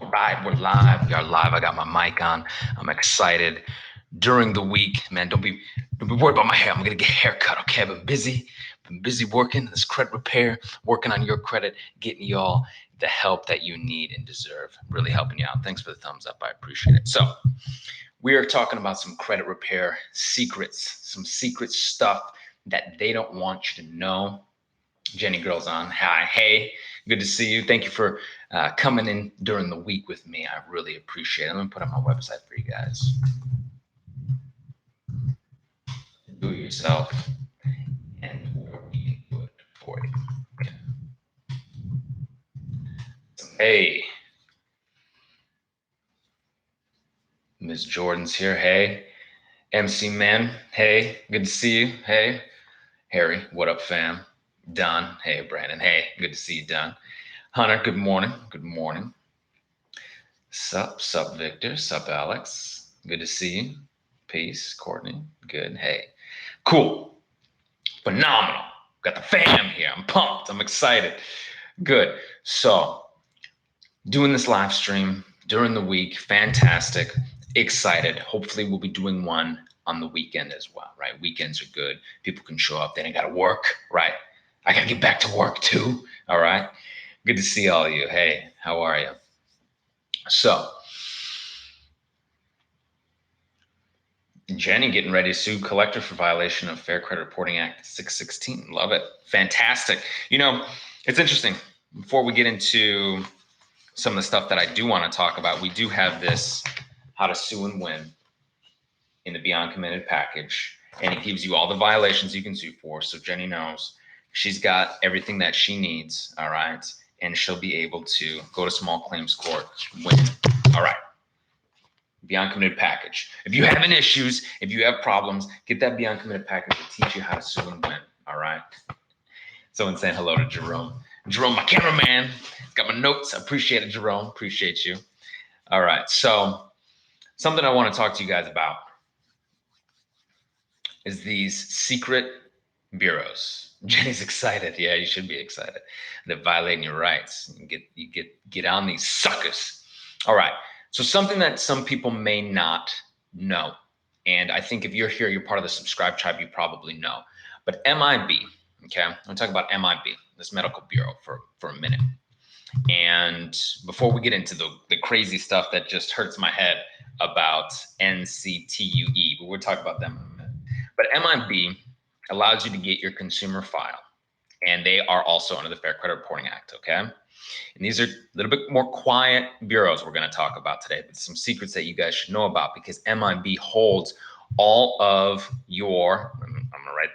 All right, we're live. We are live. I got my mic on. I'm excited. During the week, man, don't be worried about my hair. I'm gonna get a haircut. Okay, I've been busy working this credit repair, working on your credit, getting y'all the help that you need and deserve. Really helping you out. Thanks for the thumbs up. I appreciate it. So we are talking about some credit repair secrets, some secret stuff that they don't want you to know. Jenny Girl's on. Hi, hey, good to see you. Thank you for coming in during the week with me. I really appreciate it. Let me put on my website for you guys. Do it yourself, and we can do it for you. Okay. Hey, Ms. Jordan's here. Hey, MC Man. Hey, good to see you. Hey, Harry. What up, fam? Don. Hey, Brandon. Hey, good to see you, Don. Hunter. Good morning. Good morning. Sup, Victor. Sup, Alex. Good to see you. Peace, Courtney. Good. Hey, cool. Phenomenal. Got the fam here. I'm pumped. I'm excited. Good. So, doing this live stream during the week. Fantastic. Excited. Hopefully, we'll be doing one on the weekend as well, right? Weekends are good. People can show up. They ain't got to work, right? I got to get back to work too. All right. Good to see all of you. Hey, how are you? So, Jenny getting ready to sue collector for violation of Fair Credit Reporting Act 616. Love it. Fantastic. You know, it's interesting. Before we get into some of the stuff that I do want to talk about, we do have this how to sue and win in the Beyond Committed package. And it gives you all the violations you can sue for. So Jenny knows she's got everything that she needs. All right. And she'll be able to go to small claims court, win. All right. Beyond Committed package. If you have any issues, if you have problems, get that Beyond Committed package to teach you how to sue and win. All right. Someone saying hello to Jerome. Jerome, my cameraman, got my notes. I appreciate it, Jerome. Appreciate you. All right. So something I want to talk to you guys about is these secret bureaus. Jenny's excited. Yeah, you should be excited. They're violating your rights. You get on these suckers. All right. So something that some people may not know, and I think if you're here, you're part of the subscribe tribe, you probably know. But MIB, okay, I'm gonna talk about MIB, this medical bureau, for a minute. And before we get into the crazy stuff that just hurts my head about NCTUE, but we'll talk about them in a minute. But MIB allows you to get your consumer file, and they are also under the Fair Credit Reporting Act, okay? And these are a little bit more quiet bureaus we're going to talk about today, but some secrets that you guys should know about, because MIB holds all of your, I'm going to write,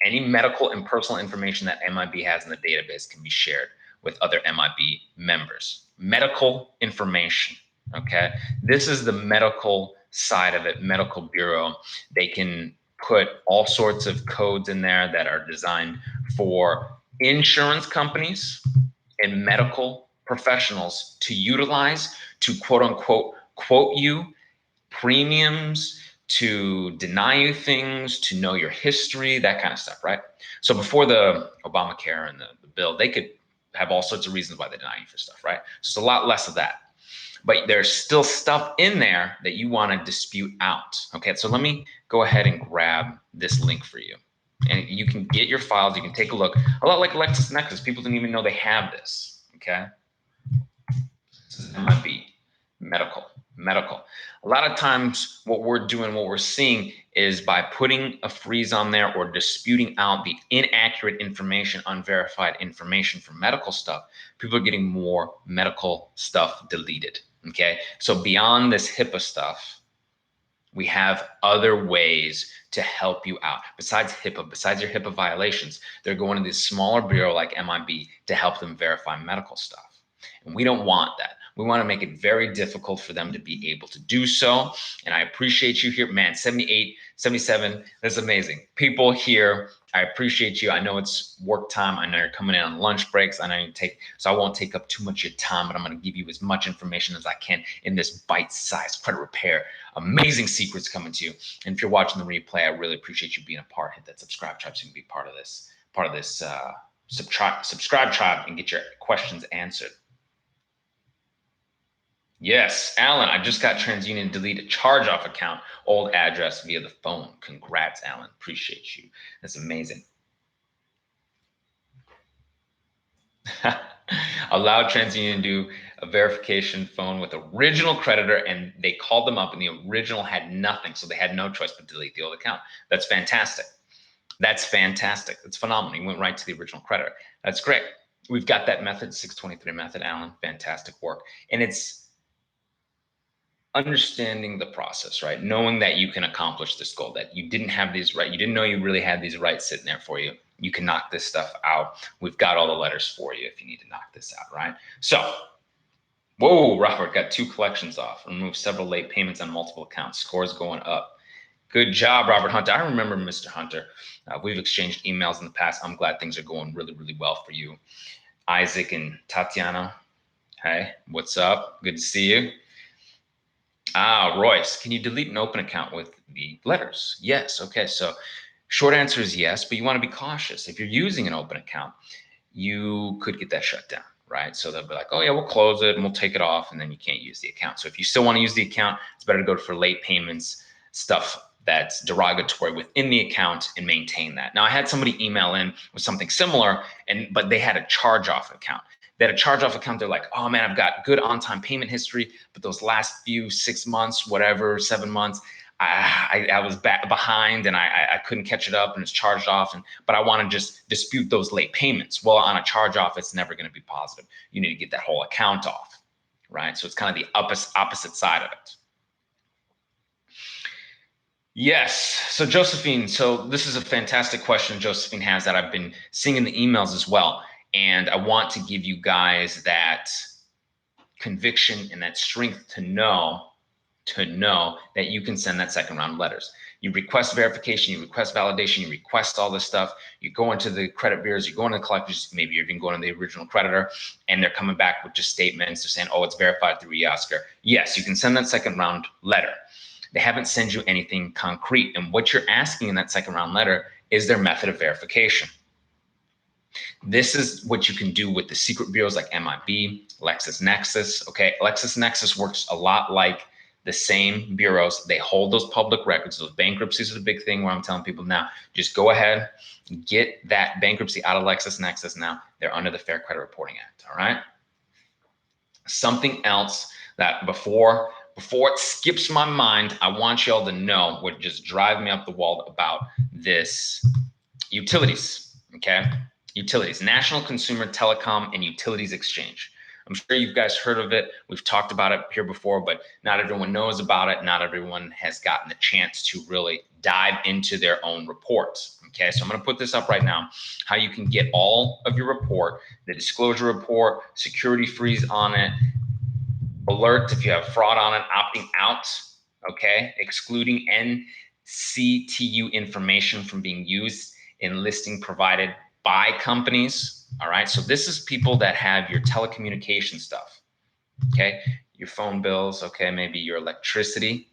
any medical and personal information that MIB has in the database can be shared with other MIB members. Medical information, okay? This is the medical side of it, medical bureau. They can put all sorts of codes in there that are designed for insurance companies and medical professionals to utilize to quote unquote quote you premiums, to deny you things, to know your history, that kind of stuff, right? So before the Obamacare and the bill, they could have all sorts of reasons why they deny you for stuff, right? So it's a lot less of that. But there's still stuff in there that you want to dispute out. Okay, so let me go ahead and grab this link for you. And you can get your files, you can take a look. A lot like Lexis Nexis, people didn't even know they have this, okay? This is MIB, medical. A lot of times what we're doing, what we're seeing is by putting a freeze on there or disputing out the inaccurate information, unverified information for medical stuff, people are getting more medical stuff deleted, okay? So beyond this HIPAA stuff, we have other ways to help you out. Besides HIPAA, besides your HIPAA violations, they're going to this smaller bureau like MIB to help them verify medical stuff. And we don't want that. We want to make it very difficult for them to be able to do so. And I appreciate you here. Man, 78, 77, that's amazing. People here, I appreciate you. I know it's work time. I know you're coming in on lunch breaks. I know you take, so I won't take up too much of your time, but I'm going to give you as much information as I can in this bite-sized credit repair. Amazing secrets coming to you. And if you're watching the replay, I really appreciate you being a part. Hit that subscribe tab so you can be part of this subscribe tribe and get your questions answered. Yes, Alan, I just got TransUnion delete a charge-off account, old address via the phone. Congrats, Alan. Appreciate you. That's amazing. Allowed TransUnion to do a verification phone with original creditor, and they called them up, and the original had nothing, so they had no choice but to delete the old account. That's fantastic. That's fantastic. That's phenomenal. You went right to the original creditor. That's great. We've got that method, 623 method, Alan. Fantastic work. And it's understanding the process, right? Knowing that you can accomplish this goal, that you didn't have these right, you didn't know you really had these rights sitting there for you. You can knock this stuff out. We've got all the letters for you if you need to knock this out, right? So, whoa, Robert got 2 collections off. Remove several late payments on multiple accounts. Scores going up. Good job, Robert Hunter. I remember Mr. Hunter. We've exchanged emails in the past. I'm glad things are going really, really well for you. Isaac and Tatiana. Hey, what's up? Good to see you. Royce, can you delete an open account with the letters? Yes. Okay. So short answer is yes, but you want to be cautious. If you're using an open account, you could get that shut down, right? So they'll be like, oh yeah, we'll close it and we'll take it off, and then you can't use the account. So if you still want to use the account, it's better to go for late payments, stuff that's derogatory within the account, and maintain that. Now I had somebody email in with something similar, but they had a charge-off account. They had a charge-off account. They're like, oh man, I've got good on-time payment history, but those last few 6 months, whatever, 7 months, I was behind and I couldn't catch it up and it's charged off. But I want to just dispute those late payments. Well, on a charge off, it's never going to be positive. You need to get that whole account off, right? So it's kind of the opposite side of it. Yes. So Josephine, so this is a fantastic question Josephine has that I've been seeing in the emails as well. And I want to give you guys that conviction and that strength to know that you can send that second round of letters. You request verification, you request validation, you request all this stuff. You go into the credit bureaus, you go into the collectors, maybe you're even going to the original creditor, and they're coming back with just statements. They're saying, oh, it's verified through eOscar. Yes, you can send that second round letter. They haven't sent you anything concrete. And what you're asking in that second round letter is their method of verification. This is what you can do with the secret bureaus like MIB, LexisNexis. Okay, LexisNexis works a lot like the same bureaus. They hold those public records. Those bankruptcies are the big thing where I'm telling people now, just go ahead, get that bankruptcy out of LexisNexis now. They're under the Fair Credit Reporting Act, all right? Something else that before it skips my mind, I want y'all to know what just drive me up the wall about this. Utilities, okay? Utilities, National Consumer Telecom and Utilities Exchange. I'm sure you guys heard of it. We've talked about it here before, but not everyone knows about it. Not everyone has gotten the chance to really dive into their own reports. Okay, so I'm going to put this up right now, how you can get all of your report, the disclosure report, security freeze on it, alerts if you have fraud on it, opting out, okay, excluding NCTUE information from being used in listing provided by companies. All right, so this is people that have your telecommunication stuff, okay, your phone bills, okay, maybe your electricity,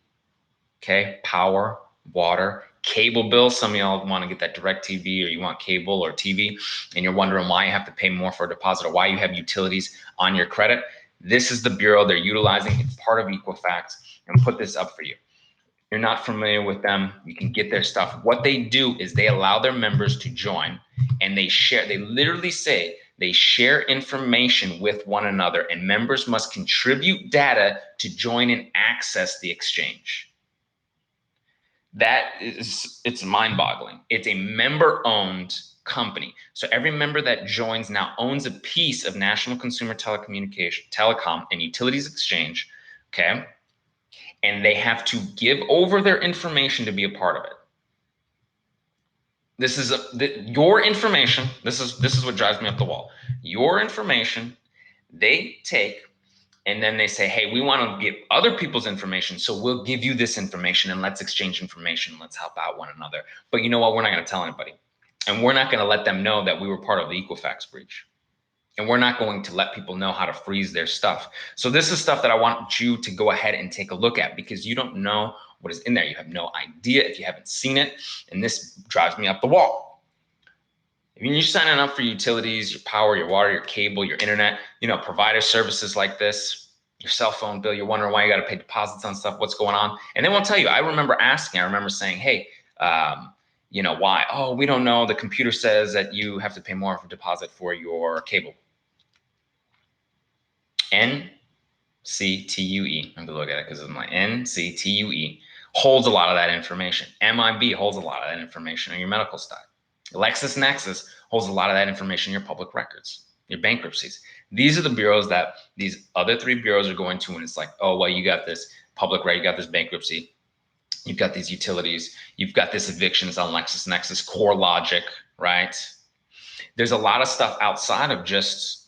okay, power, water, cable bills. Some of y'all want to get that direct TV, or you want cable or TV, and you're wondering why you have to pay more for a deposit, or why you have utilities on your credit. This is the bureau they're utilizing. It's part of Equifax, and put this up for you. You're not familiar with them, you can get their stuff. What they do is they allow their members to join, and they share. They literally say they share information with one another, and members must contribute data to join and access the exchange. It's mind-boggling. It's a member-owned company. So every member that joins now owns a piece of National Consumer Telecom and Utilities Exchange, okay? And they have to give over their information to be a part of it. This is your information. This is what drives me up the wall. Your information, they take, and then they say, hey, we want to get other people's information, so we'll give you this information and let's exchange information. Let's help out one another. But you know what? We're not going to tell anybody. And we're not going to let them know that we were part of the Equifax breach. And we're not going to let people know how to freeze their stuff. So this is stuff that I want you to go ahead and take a look at, because you don't know what is in there. You have no idea if you haven't seen it. And this drives me up the wall. When you're signing up for utilities, your power, your water, your cable, your internet, provider services like this, your cell phone bill, you're wondering why you got to pay deposits on stuff, what's going on. And they won't tell you. I remember saying, hey, why? Oh, we don't know. The computer says that you have to pay more for deposit for your cable. NCTUE, I'm going to look at it because it's my NCTUE holds a lot of that information. MIB holds a lot of that information on your medical stuff. LexisNexis holds a lot of that information in your public records, your bankruptcies. These are the bureaus that these other three bureaus are going to, and it's like, oh, well, you got this public right, you got this bankruptcy, you've got these utilities, you've got this evictions on LexisNexis, core logic, right? There's a lot of stuff outside of just,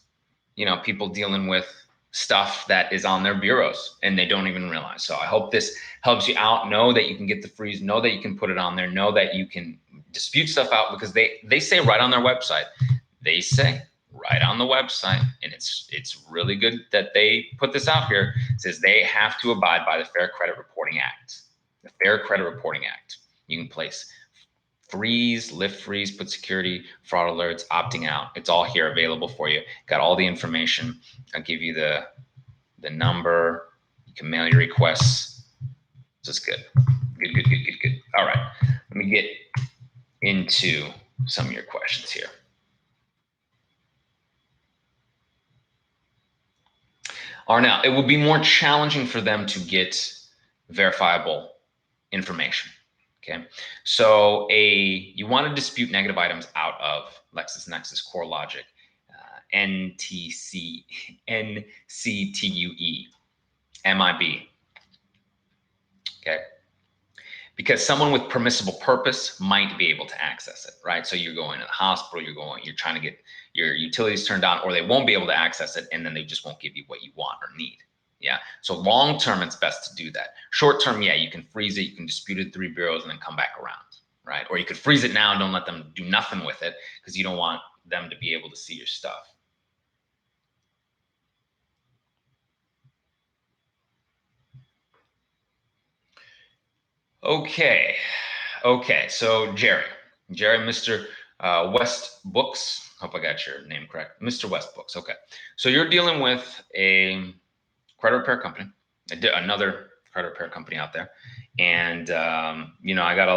people dealing with stuff that is on their bureaus and they don't even realize. So I hope this helps you out. Know that you can get the freeze, know that you can put it on there, know that you can dispute stuff out, because they say right on their website, and it's really good that they put this out here. It says they have to abide by the Fair Credit Reporting Act. The Fair Credit Reporting Act. You can place freeze, lift freeze, put security, fraud alerts, opting out. It's all here available for you. Got all the information. I'll give you the number. You can mail your requests. This is good. Good. All right. Let me get into some of your questions here. Now, it will be more challenging for them to get verifiable information. Okay, so you want to dispute negative items out of LexisNexis Core Logic, NCTUE, MIB. Okay, because someone with permissible purpose might be able to access it, right? So you're going to the hospital, you're trying to get your utilities turned on, or they won't be able to access it, and then they just won't give you what you want or need. Yeah. So long term, it's best to do that. Short term, yeah, you can freeze it, you can dispute it 3 bureaus and then come back around, right? Or you could freeze it now and don't let them do nothing with it, because you don't want them to be able to see your stuff. Okay. So Jerry, Mr. West Books. Hope I got your name correct, Mr. West Books. Okay. So you're dealing with a credit repair company, another credit repair company out there, and I got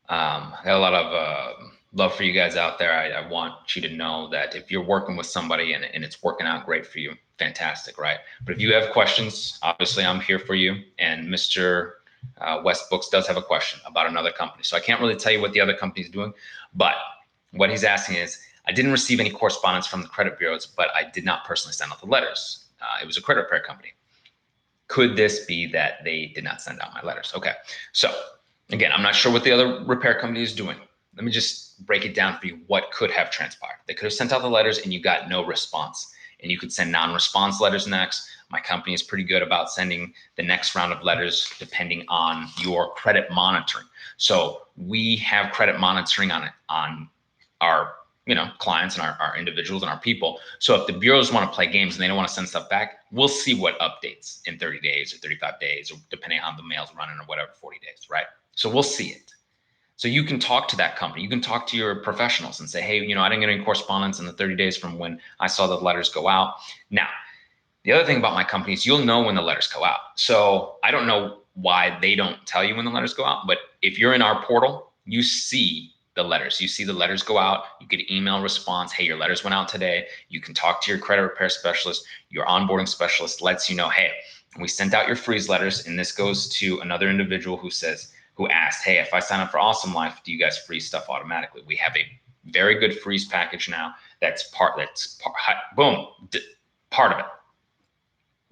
a lot of love for you guys out there. I want you to know that if you're working with somebody and it's working out great for you, fantastic, right? But if you have questions, obviously I'm here for you. And Mr. West Books does have a question about another company. So I can't really tell you what the other company is doing, but what he's asking is, I didn't receive any correspondence from the credit bureaus, but I did not personally send out the letters. It was a credit repair company. Could this be that they did not send out my letters? Okay, so again, I'm not sure what the other repair company is doing. Let me just break it down for you. What could have transpired? They could have sent out the letters and you got no response, and you could send non-response letters next. My company is pretty good about sending the next round of letters depending on your credit monitoring. So we have credit monitoring on our clients and our individuals and our people. So if the bureaus want to play games and they don't want to send stuff back, we'll see what updates in 30 days or 35 days, or depending on the mail's running or whatever, 40 days, right? So we'll see it. So you can talk to that company. You can talk to your professionals and say, hey, I didn't get any correspondence in the 30 days from when I saw the letters go out. Now, the other thing about my company is you'll know when the letters go out. So I don't know why they don't tell you when the letters go out, but if you're in our portal, you see the letters. You see the letters go out. You get email response. Hey, your letters went out today. You can talk to your credit repair specialist. Your onboarding specialist lets you know, hey, we sent out your freeze letters, and this goes to another individual who asked, hey, if I sign up for Awesome Life, do you guys freeze stuff automatically? We have a very good freeze package now. That's part of it.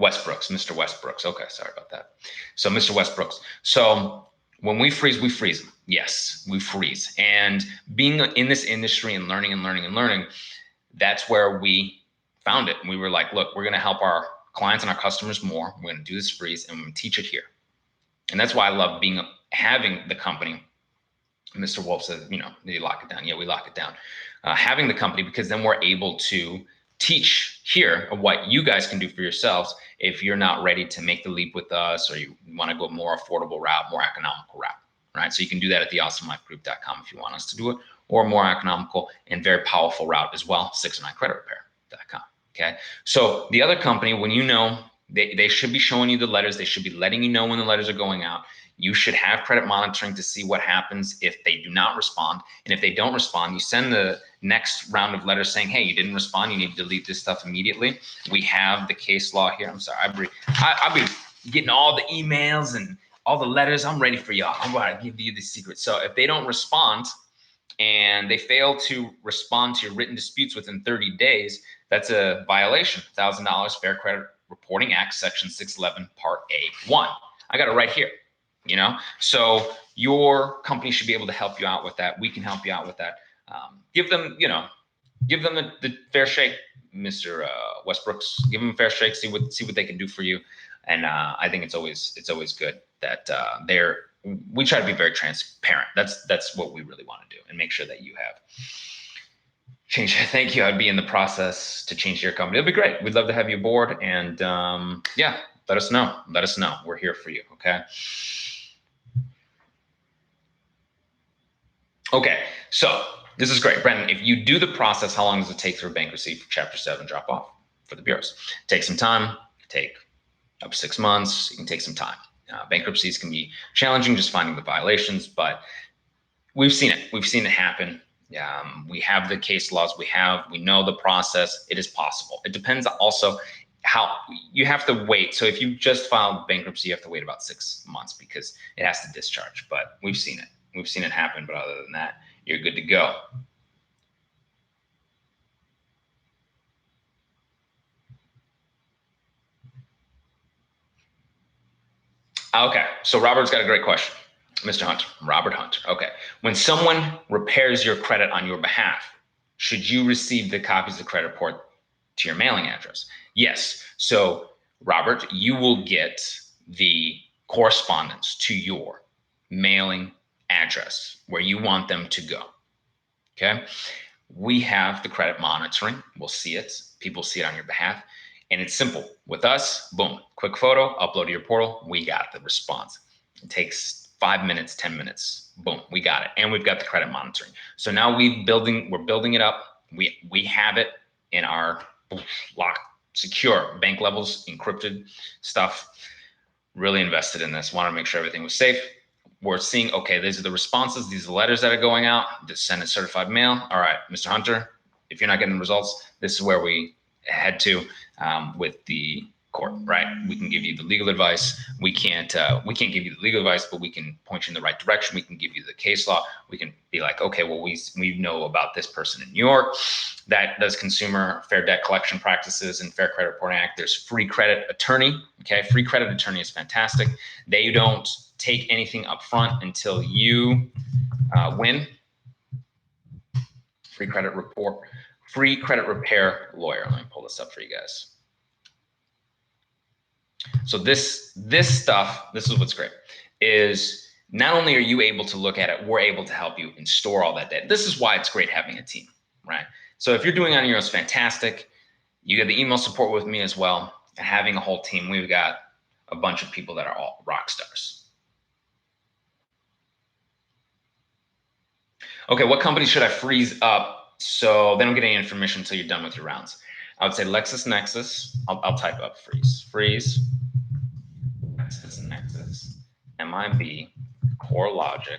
Westbrooks, Mr. Westbrooks. Okay, sorry about that. So Mr. Westbrooks. So when we freeze them. Yes, we freeze. And being in this industry and learning, that's where we found it. And we were like, look, we're going to help our clients and our customers more. We're going to do this freeze and we're going to teach it here. And that's why I love having the company. Mr. Wolf says, you lock it down. Yeah, we lock it down. Having the company, because then we're able to teach here of what you guys can do for yourselves if you're not ready to make the leap with us, or you want to go more affordable route, more economical route, right? So you can do that at theawesomelifegroup.com if you want us to do it, or a more economical and very powerful route as well, 609creditrepair.com. Okay. So the other company, when you know, they should be showing you the letters. They should be letting you know when the letters are going out. You should have credit monitoring to see what happens if they do not respond. And if they don't respond, you send the next round of letters saying, hey, you didn't respond. You need to delete this stuff immediately. We have the case law here. I'm sorry. I'll be getting all the emails and all the letters. I'm ready for y'all. I'm going to give you the secret. So if they don't respond and they fail to respond to your written disputes within 30 days, that's a violation. $1,000 Fair Credit Reporting Act, Section 611, Part A1. I got it right here. So your company should be able to help you out with that. We can help you out with that. Give them the fair shake, Mr. Westbrooks. Give them a fair shake. See what they can do for you. And I think it's always good that we try to be very transparent. That's what we really want to do, and make sure that you have change. Thank you. I'd be in the process to change your company. It'd be great. We'd love to have you aboard. And yeah, let us know. Let us know. We're here for you. Okay. Okay, so this is great. Brendan, if you do the process, how long does it take for bankruptcy for Chapter 7 drop off for the bureaus? Take some time, take up to 6 months, you can take some time. Bankruptcies can be challenging, just finding the violations, but we've seen it. We've seen it happen. We have the case laws. We know the process. It is possible. It depends also how you have to wait. So if you just filed bankruptcy, you have to wait about 6 months because it has to discharge, but we've seen it. We've seen it happen, but other than that, you're good to go. Okay, so Robert's got a great question. Mr. Hunter, Robert Hunter. Okay, when someone repairs your credit on your behalf, should you receive the copies of the credit report to your mailing address? Yes. So, Robert, you will get the correspondence to your mailing address where you want them to go. Okay. We have the credit monitoring. We'll see it. People see it on your behalf. And it's simple. With us, boom, quick photo, upload to your portal. We got the response. It takes 5 minutes, 10 minutes. Boom, we got it. And we've got the credit monitoring. So now we're building it up. We have it in our locked, secure bank levels, encrypted stuff. Really invested in this. Want to make sure everything was safe. We're seeing, okay, these are the responses. These are the letters that are going out. Just send it certified mail. All right, Mr. Hunter, if you're not getting the results, this is where we head to with the court, right? We can give you the legal advice. We can't give you the legal advice, but we can point you in the right direction. We can give you the case law. We can be like, okay, well, we know about this person in New York that does consumer fair debt collection practices and Fair Credit Reporting Act. There's free credit attorney. Okay, free credit attorney is fantastic. They don't take anything up front until you win. Free credit repair lawyer. Let me pull this up for you guys. So this stuff, this is what's great, is not only are you able to look at it, we're able to help you and store all that data. This is why it's great having a team, right? So if you're doing it on your own, it's fantastic. You get the email support with me as well. And having a whole team, we've got a bunch of people that are all rock stars. Okay, what company should I freeze up so they don't get any information until you're done with your rounds? I would say LexisNexis. I'll type up freeze. LexisNexis, MIB, CoreLogic.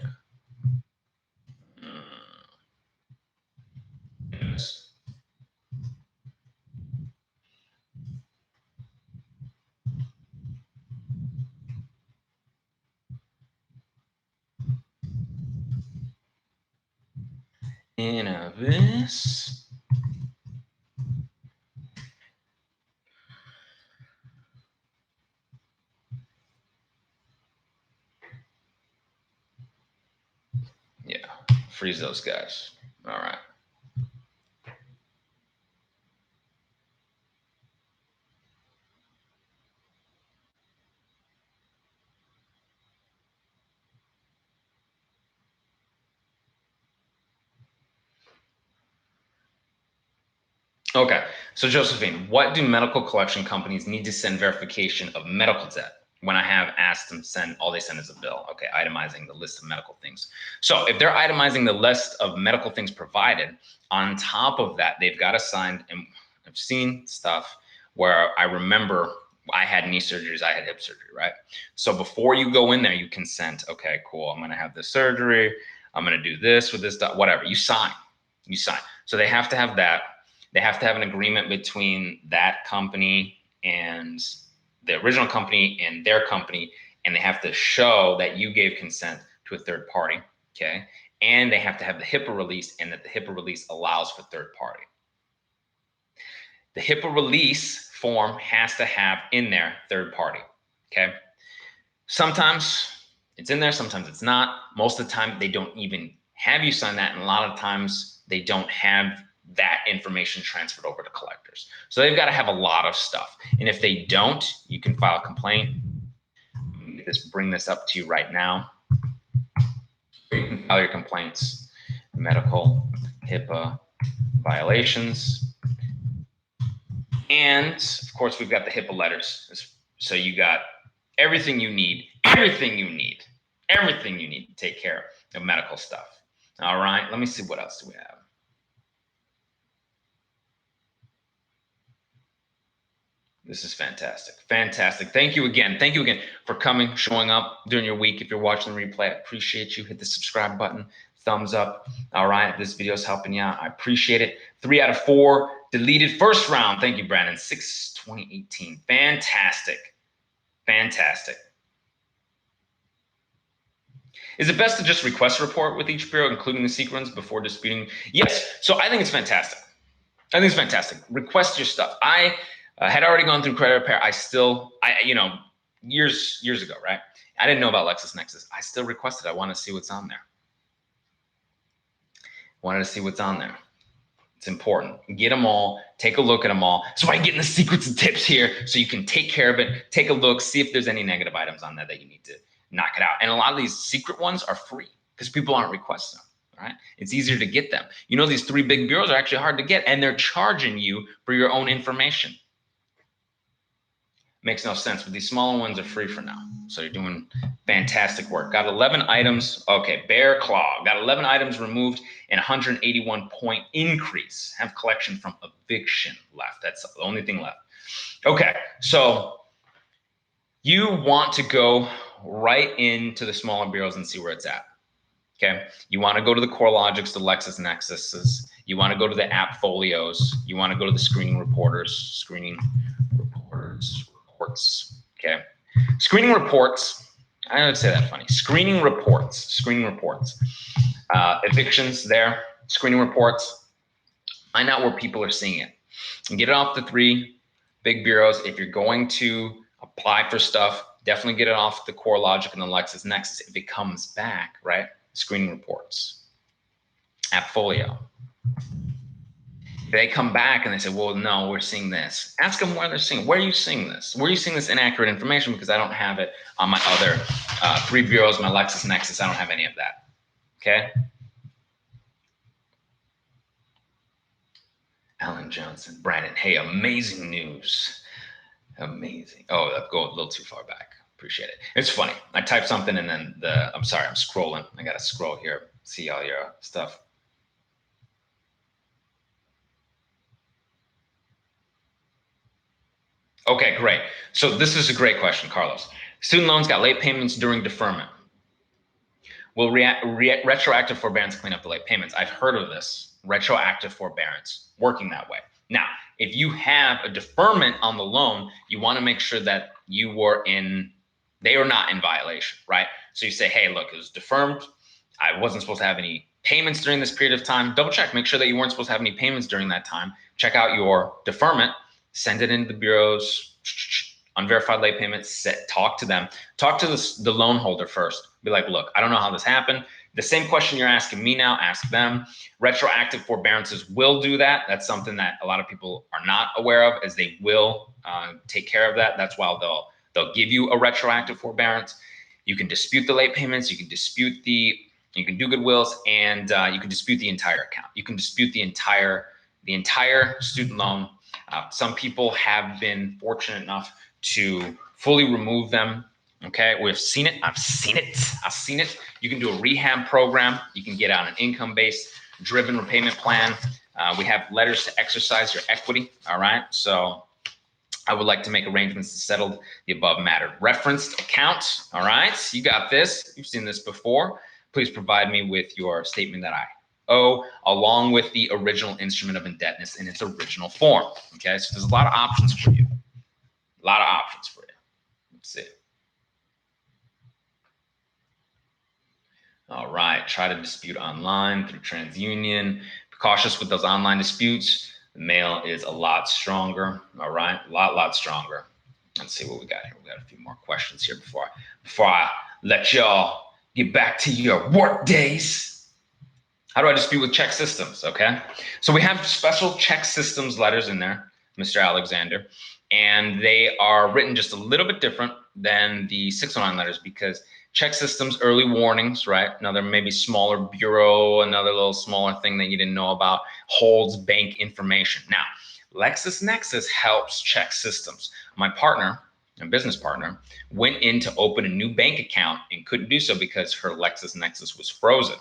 Innovis. Yeah, freeze those guys. All right. Okay, so Josephine, what do medical collection companies need to send verification of medical debt? when I have asked them send, all they send is a bill. Okay, itemizing the list of medical things. So if they're itemizing the list of medical things provided, on top of that, they've got assigned, and I've seen stuff where I remember I had knee surgeries, I had hip surgery, right? So before you go in there, you consent. Okay, cool. I'm gonna have this surgery. I'm gonna do this with this, whatever. You sign. You sign. So they have to have that. They have to have an agreement between that company and the original company and their company, and they have to show that you gave consent to a third party, okay? And they have to have the HIPAA release, and that the HIPAA release allows for third party. The HIPAA release form has to have in there third party, okay? Sometimes it's in there, sometimes it's not. Most of the time, they don't even have you sign that, and a lot of times they don't have that information transferred over to collectors. So they've got to have a lot of stuff. And if they don't, you can file a complaint. Let me just bring this up to you right now. You can file your complaints, medical HIPAA violations. And of course, we've got the HIPAA letters. So you got everything you need to take care of medical stuff. All right, let me see, what else do we have? This is fantastic. Fantastic. Thank you again. Thank you again for coming, showing up during your week. If you're watching the replay, I appreciate you. Hit the subscribe button, thumbs up. All right, if this video is helping you out, I appreciate it. 3 out of 4 deleted first round. Thank you, Brandon. 6/20/18. Fantastic. Fantastic. Is it best to just request a report with each bureau, including the sequence, before disputing? Yes. So I think it's fantastic. I think it's fantastic. Request your stuff. I had already gone through credit repair. Years ago, right? I didn't know about LexisNexis. I still requested. I want to see what's on there. Wanted to see what's on there. It's important. Get them all. Take a look at them all. So I get in the secrets and tips here, so you can take care of it. Take a look. See if there's any negative items on there that you need to knock it out. And a lot of these secret ones are free because people aren't requesting them. Right? It's easier to get them. You know, these 3 big bureaus are actually hard to get, and they're charging you for your own information. Makes no sense, but these smaller ones are free for now. So you're doing fantastic work. Got 11 items. Okay, Bear Claw. Got 11 items removed and 181 point increase. Have collection from eviction left. That's the only thing left. Okay, so you want to go right into the smaller bureaus and see where it's at. Okay, you want to go to the CoreLogics, the LexisNexis. You want to go to the AppFolios. You want to go to the screening reports. Okay, screening reports. I would say that funny. Screening reports. Evictions there. Screening reports. Find out where people are seeing it and get it off the 3 big bureaus. If you're going to apply for stuff, definitely get it off the CoreLogic and the LexisNexis. If it comes back, right? Screening reports, AppFolio. They come back and they say, well, no, we're seeing this. Ask them where they're seeing. Where are you seeing this? Where are you seeing this inaccurate information? Because I don't have it on my other 3 bureaus, my LexisNexis. I don't have any of that. Okay. Alan Johnson, Brandon. Hey, amazing news. Amazing. Oh, I'm going a little too far back. Appreciate it. It's funny. I typed something and then I'm sorry, I'm scrolling. I got to scroll here, see all your stuff. Okay, great. So this is a great question, Carlos. Student loans got late payments during deferment. Will retroactive forbearance clean up the late payments? I've heard of this, retroactive forbearance, working that way. Now, if you have a deferment on the loan, you want to make sure that they are not in violation, right? So you say, hey, look, it was deferred. I wasn't supposed to have any payments during this period of time. Double check, make sure that you weren't supposed to have any payments during that time. Check out your deferment, send it into the bureaus, unverified late payments, talk to them. Talk to the loan holder first. Be like, look, I don't know how this happened. The same question you're asking me now, ask them. Retroactive forbearances will do that. That's something that a lot of people are not aware of, as they will take care of that. That's why they'll give you a retroactive forbearance. You can dispute the late payments. You can do goodwills, and you can dispute the entire account. You can dispute the entire student loan. Some people have been fortunate enough to fully remove them Okay, we've seen it. I've seen it. I've seen it. You can do a rehab program. You can get out an income-based driven repayment plan. We have letters to exercise your equity. All right. So I would like to make arrangements to settle the above matter. Referenced account. All right. You got this. You've seen this before. Please provide me with your statement that I owe, along with the original instrument of indebtedness in its original form. Okay. So there's a lot of options for you. A lot of options for you. Let's see. All right, try to dispute online through TransUnion. Be cautious with those online disputes. The mail is a lot stronger. All right, a lot stronger. Let's see what we got here. We got a few more questions here before I let y'all get back to your work days. How do I dispute with ChexSystems? Okay, so we have special ChexSystems letters in there, Mr. Alexander, and they are written just a little bit different than the 609 letters because ChexSystems early warnings, right? Another maybe smaller bureau, another little smaller thing that you didn't know about, holds bank information. Now, LexisNexis helps ChexSystems. My partner, a business partner, went in to open a new bank account and couldn't do so because her LexisNexis was frozen.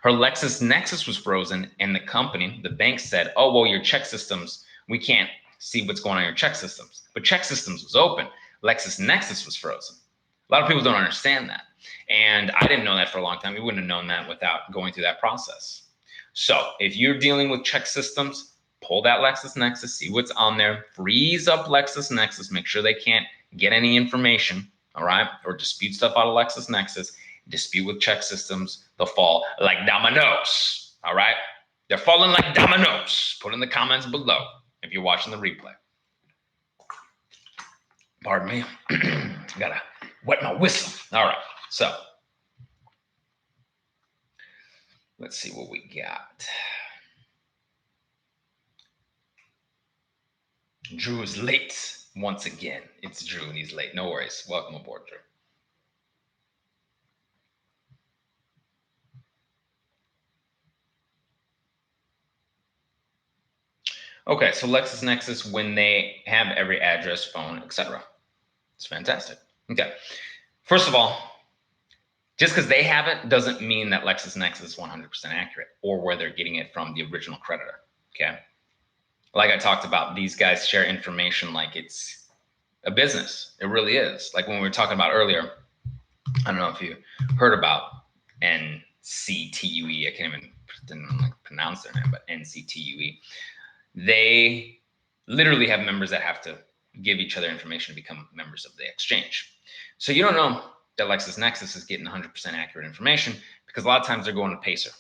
Her LexisNexis was frozen, and the company, the bank said, oh, well, your ChexSystems, we can't see what's going on in your ChexSystems. But ChexSystems was open. LexisNexis was frozen. A lot of people don't understand that. And I didn't know that for a long time. You wouldn't have known that without going through that process. So if you're dealing with ChexSystems, pull that LexisNexis, see what's on there, freeze up LexisNexis, make sure they can't get any information, all right, or dispute stuff out of LexisNexis, dispute with ChexSystems, they'll fall like dominoes, all right? They're falling like dominoes. Put in the comments below if you're watching the replay. Pardon me. Gotta wet my whistle. All right, so let's see what we got. Drew is late once again. It's Drew and he's late. No worries. Welcome aboard, Drew. Okay, so LexisNexis, when they have every address, phone, etc. It's fantastic. Okay, first of all, just because they have it doesn't mean that LexisNexis is 100% accurate or where they're getting it from the original creditor. Okay, like I talked about, these guys share information like it's a business. It really is. Like when we were talking about earlier, I don't know if you heard about NCTUE. I can't even pronounce their name, but NCTUE. They literally have members that have to give each other information to become members of the exchange. So you don't know that LexisNexis is getting 100% accurate information because a lot of times they're going to Pacer.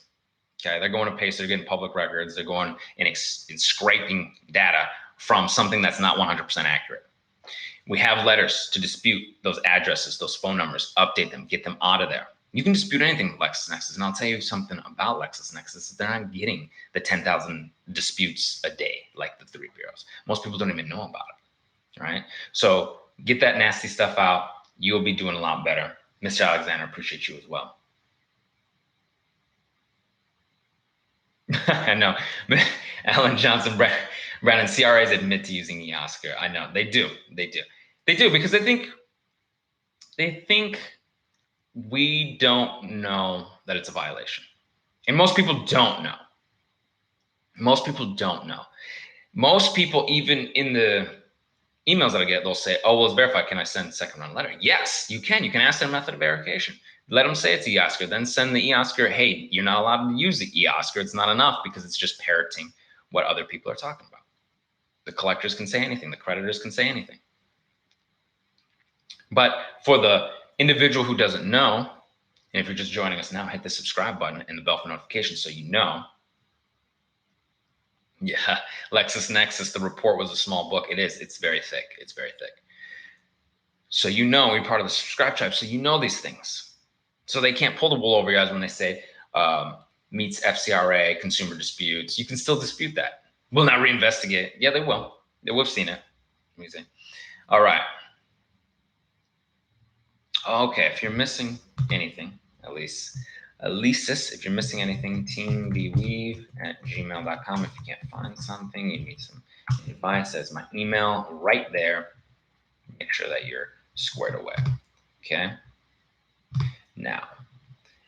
Okay, they're going to Pacer, they're getting public records, they're going and scraping data from something that's not 100% accurate. We have letters to dispute those addresses, those phone numbers, update them, get them out of there. You can dispute anything with LexisNexis, and I'll tell you something about LexisNexis. They're not getting the 10,000 disputes a day like the three bureaus. Most people don't even know about it, right? So get that nasty stuff out. You'll be doing a lot better. Mr. Alexander, appreciate you as well. I know. Alan Johnson, Brandon, CRAs admit to using eOscar. I know, they do. They do. They do because they think we don't know that it's a violation. And most people don't know. Most people don't know. Most people, even in the emails that I get, they'll say, oh, well, it's verified. Can I send second round letter? Yes, you can. You can ask their method of verification. Let them say it's eOscar. Then send the eOscar, hey, you're not allowed to use the eOscar. It's not enough because it's just parroting what other people are talking about. The collectors can say anything. The creditors can say anything. But for the individual who doesn't know, and if you're just joining us now, hit the subscribe button and the bell for notifications so you know. Yeah, LexisNexis, the report was a small book. It is. It's very thick. It's very thick. So you know you're part of the subscribe tribe, so you know these things. So they can't pull the wool over your eyes when they say meets FCRA, consumer disputes. You can still dispute that. Will not reinvestigate. Yeah, they will. We've seen it. Let me see. All right. Okay, if you're missing anything, at least if you're missing anything, teambweave@gmail.com. If you can't find something, you need some advice, that's my email right there. Make sure that you're squared away. Okay. Now,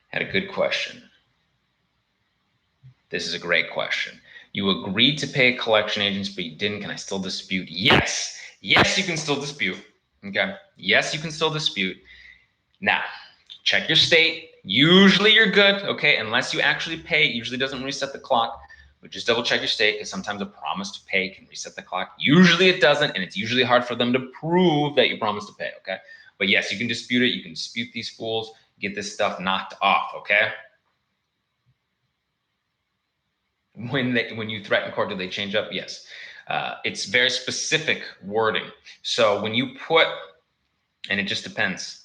had a good question. This is a great question. You agreed to pay collection agents, but you didn't. Can I still dispute? Yes. Yes, you can still dispute. Okay. Yes, you can still dispute. Now, check your state. Usually you're good. Okay. Unless you actually pay, it usually doesn't reset the clock. But just double check your state, because sometimes a promise to pay can reset the clock. Usually it doesn't, and it's usually hard for them to prove that you promised to pay. Okay. But yes, you can dispute it. You can dispute these fools, get this stuff knocked off. Okay. When you threaten court, do they change up? Yes. It's very specific wording. So when you put, and it just depends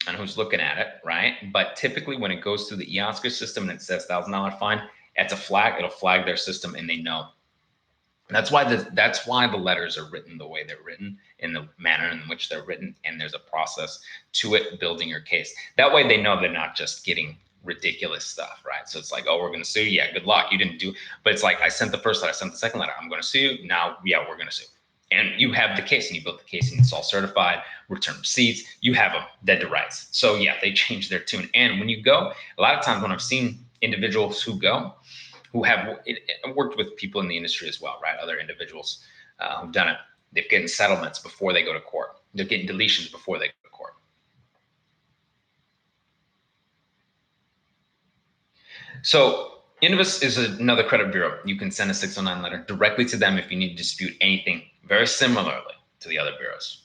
on who's looking at it, right? But typically when it goes through the Oscar system and it says $1,000 fine, it's a flag. It'll flag their system, and they know. That's why the letters are written the way they're written, in the manner in which they're written, and there's a process to it, building your case. That way they know they're not just getting ridiculous stuff, right? So it's like, oh, we're going to sue you. Yeah, good luck. You didn't do, but it's like, I sent the first letter, I sent the second letter. I'm going to sue you. Now, yeah, we're going to sue. And you have the case, and you built the case, and it's all certified, return receipts, you have them dead to rights. So yeah, they change their tune. And when you go, a lot of times when I've seen individuals who have worked with people in the industry as well, right? Other individuals who've done it. They've gotten settlements before they go to court. They're getting deletions before they go to court. So Innovis is another credit bureau. You can send a 609 letter directly to them if you need to dispute anything, very similarly to the other bureaus.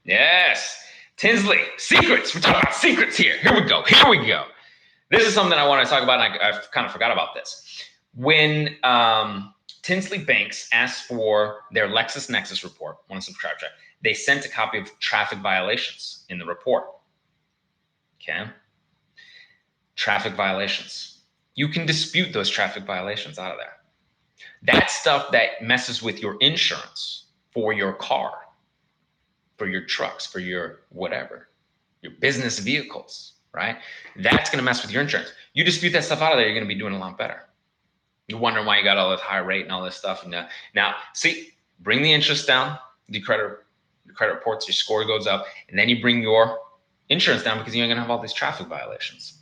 Yes, Tinsley, secrets. We're talking about secrets here. Here we go. Here we go. This is something I want to talk about, and I kind of forgot about this. When Tinsley Banks asked for their LexisNexis report, want to subscribe to it, they sent a copy of traffic violations in the report. Okay. Traffic violations. You can dispute those traffic violations out of there. That's stuff that messes with your insurance for your car, for your trucks, for your whatever, your business vehicles, right? That's going to mess with your insurance. You dispute that stuff out of there, you're going to be doing a lot better. You're wondering why you got all this high rate and all this stuff. And now, see, bring the interest down, the credit reports, your score goes up, and then you bring your insurance down because you're going to have all these traffic violations.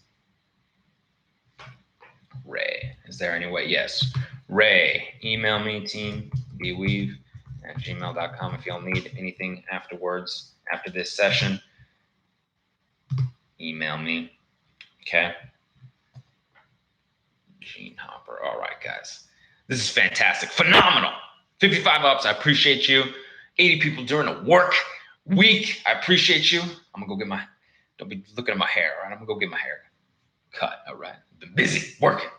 Ray, is there any way? Yes. Ray, email me, teambweave@gmail.com if y'all need anything afterwards, after this session. Email me. Okay. Gene Hopper. All right, guys. This is fantastic. Phenomenal. 55 ups. I appreciate you. 80 people during a work week. I appreciate you. I'm going to go get don't be looking at my hair, all right? I'm going to go get my hair cut, all right? I've been busy working.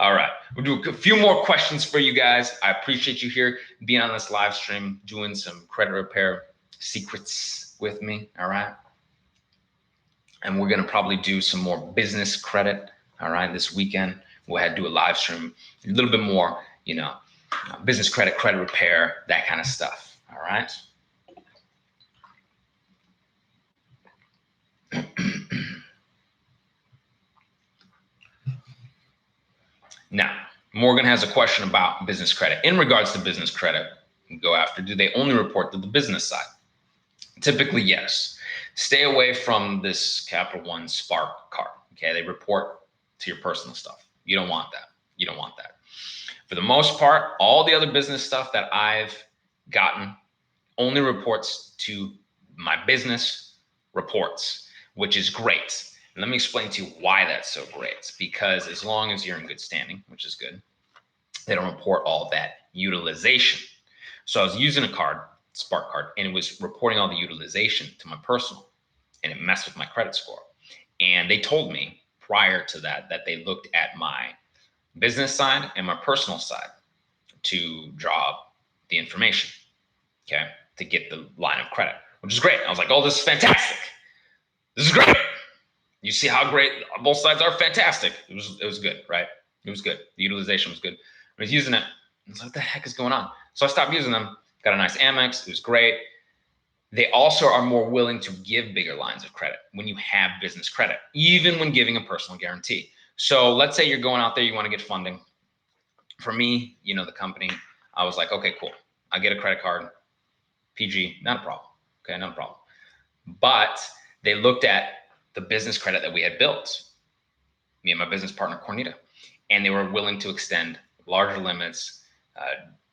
All right. We'll do a few more questions for you guys. I appreciate you here being on this live stream, doing some credit repair secrets with me, all right? And we're going to probably do some more business credit, all right, this weekend. We'll have to do a live stream, a little bit more, business credit, credit repair, that kind of stuff, all right? Now, Morgan has a question about business credit. In regards to business credit, go after, do they only report to the business side? Typically, yes. Stay away from this Capital One Spark card, okay? They report to your personal stuff. You don't want that. You don't want that. For the most part, all the other business stuff that I've gotten only reports to my business reports, which is great. And let me explain to you why that's so great. Because as long as you're in good standing, which is good, they don't report all that utilization. So I was using a card, Spark card, and it was reporting all the utilization to my personal, and it messed with my credit score. And they told me prior to that they looked at my business side and my personal side to draw the information, okay, to get the line of credit, which is great. I was like, oh, this is fantastic. This is great. You see how great both sides are? Fantastic. It was good, right? It was good. The utilization was good. I was using it. I was like, what the heck is going on? So I stopped using them. Got a nice Amex. It was great. They also are more willing to give bigger lines of credit when you have business credit, even when giving a personal guarantee. So let's say you're going out there, you want to get funding. For me, the company, I was like, okay, cool. I get a credit card, PG, not a problem. Okay, no problem. But they looked at the business credit that we had built, me and my business partner, Cornita, and they were willing to extend larger limits.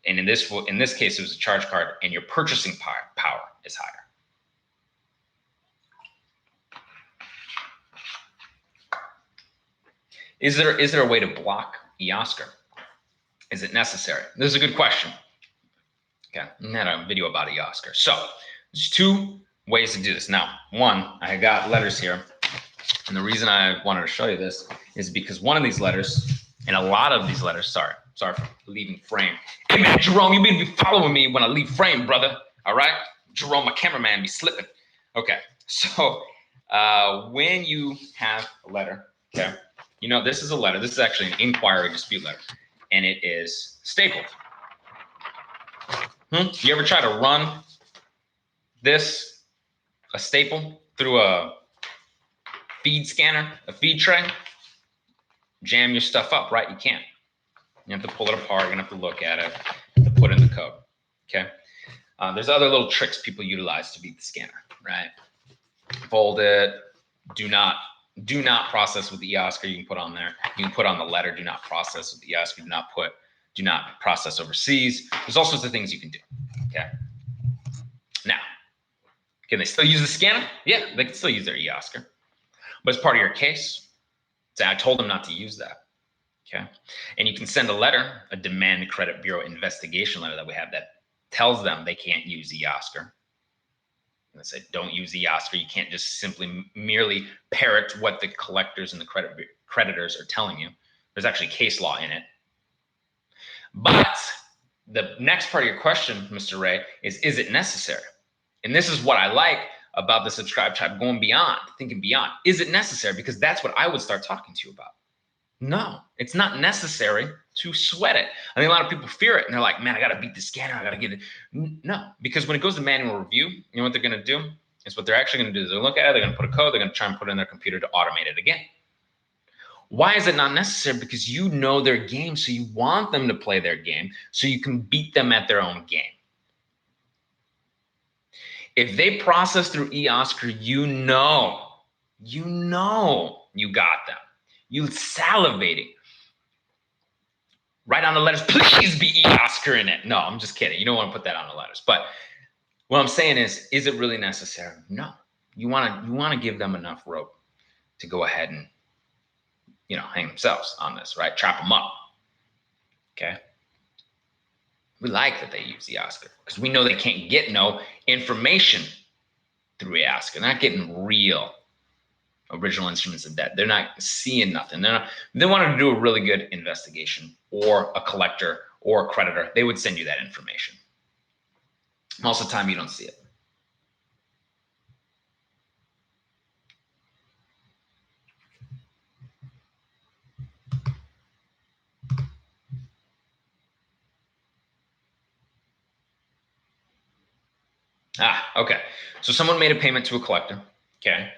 And in this case, it was a charge card, and your purchasing power is higher. Is there a way to block eOscar? Is it necessary? This is a good question. Okay, I had a video about eOscar. So there's two ways to do this. Now, one, I got letters here, and the reason I wanted to show you this is because one of these letters, and a lot of these letters, sorry for leaving frame. Hey man, Jerome, you better be following me when I leave frame, brother. All right, Jerome, my cameraman, be slipping. Okay, so when you have a letter, okay, you know this is a letter. This is actually an inquiry dispute letter, and it is stapled. You ever try to run a staple, through a feed scanner, a feed tray? Jam your stuff up, right? You can't. You have to pull it apart. You're gonna have to look at it, to put in the code. Okay. There's other little tricks people utilize to beat the scanner, right? Fold it. Do not process with the eOscar. You can put on there. You can put on the letter. Do not process with the eOscar. Do not process overseas. There's all sorts of things you can do. Okay. Now, can they still use the scanner? Yeah, they can still use their eOscar. But as part of your case, say I told them not to use that. Okay. And you can send a letter, a demand credit bureau investigation letter that we have that tells them they can't use eOscar. And they say, don't use eOscar. You can't just simply merely parrot what the collectors and the creditors are telling you. There's actually case law in it. But the next part of your question, Mr. Ray, is it necessary? And this is what I like about the subscribe tribe, going beyond, thinking beyond. Is it necessary? Because that's what I would start talking to you about. No, it's not necessary to sweat it. I think a lot of people fear it, and they're like, man, I got to beat the scanner. I got to get it. No, because when it goes to manual review, you know what they're going to do? Is what they're actually going to do is they're look at it, they're going to put a code, they're going to try and put it in their computer to automate it again. Why is it not necessary? Because you know their game, so you want them to play their game so you can beat them at their own game. If they process through eOscar, you know you got them. You salivating. Write on the letters, please be eOscar in it. No, I'm just kidding. You don't want to put that on the letters. But what I'm saying is it really necessary? No. You want to give them enough rope to go ahead and, hang themselves on this, right? Trap them up. Okay. We like that they use eOscar because we know they can't get no information through eOscar. They're not getting real original instruments of debt. They're not seeing nothing. They wanted to do a really good investigation, or a collector or a creditor, they would send you that information. Most of the time you don't see it. Okay. So someone made a payment to a collector. Okay.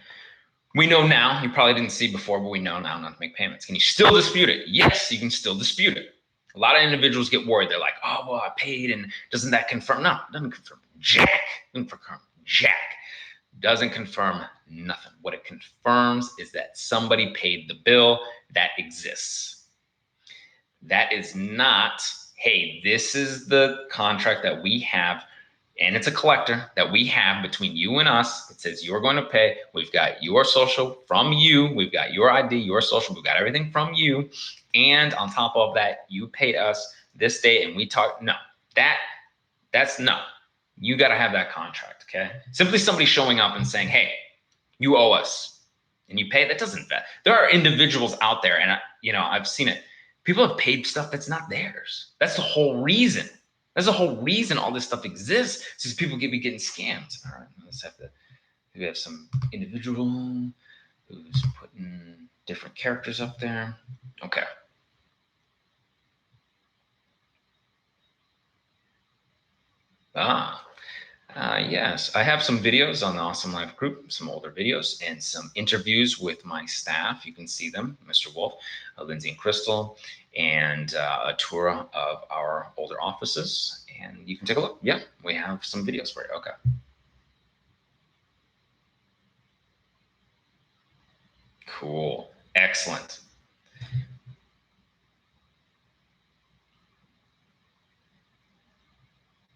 We know now, you probably didn't see before, but we know now not to make payments. Can you still dispute it? Yes, you can still dispute it. A lot of individuals get worried. They're like, oh, well, I paid, and doesn't that confirm? No, it doesn't confirm jack. Doesn't confirm jack. Doesn't confirm nothing. What it confirms is that somebody paid the bill. That exists. That is not, hey, this is the contract that we have, and it's a collector that we have between you and us. It says you're going to pay. We've got your social from you. We've got your ID, your social. We've got everything from you. And on top of that, you paid us this date, and we talked. No, that's no. You got to have that contract, okay? Simply somebody showing up and saying, hey, you owe us, and you pay, that doesn't vet. There are individuals out there, and I've seen it. People have paid stuff that's not theirs. That's the whole reason. That's the whole reason all this stuff exists, since people be getting scammed. All right, let's have to. We have some individual who's putting different characters up there. Okay. Yes, I have some videos on the Awesome Life group, some older videos, and some interviews with my staff. You can see them, Mr. Wolf, Lindsay and Crystal, and a tour of our older offices. And you can take a look. Yeah, we have some videos for you. Okay. Cool. Excellent.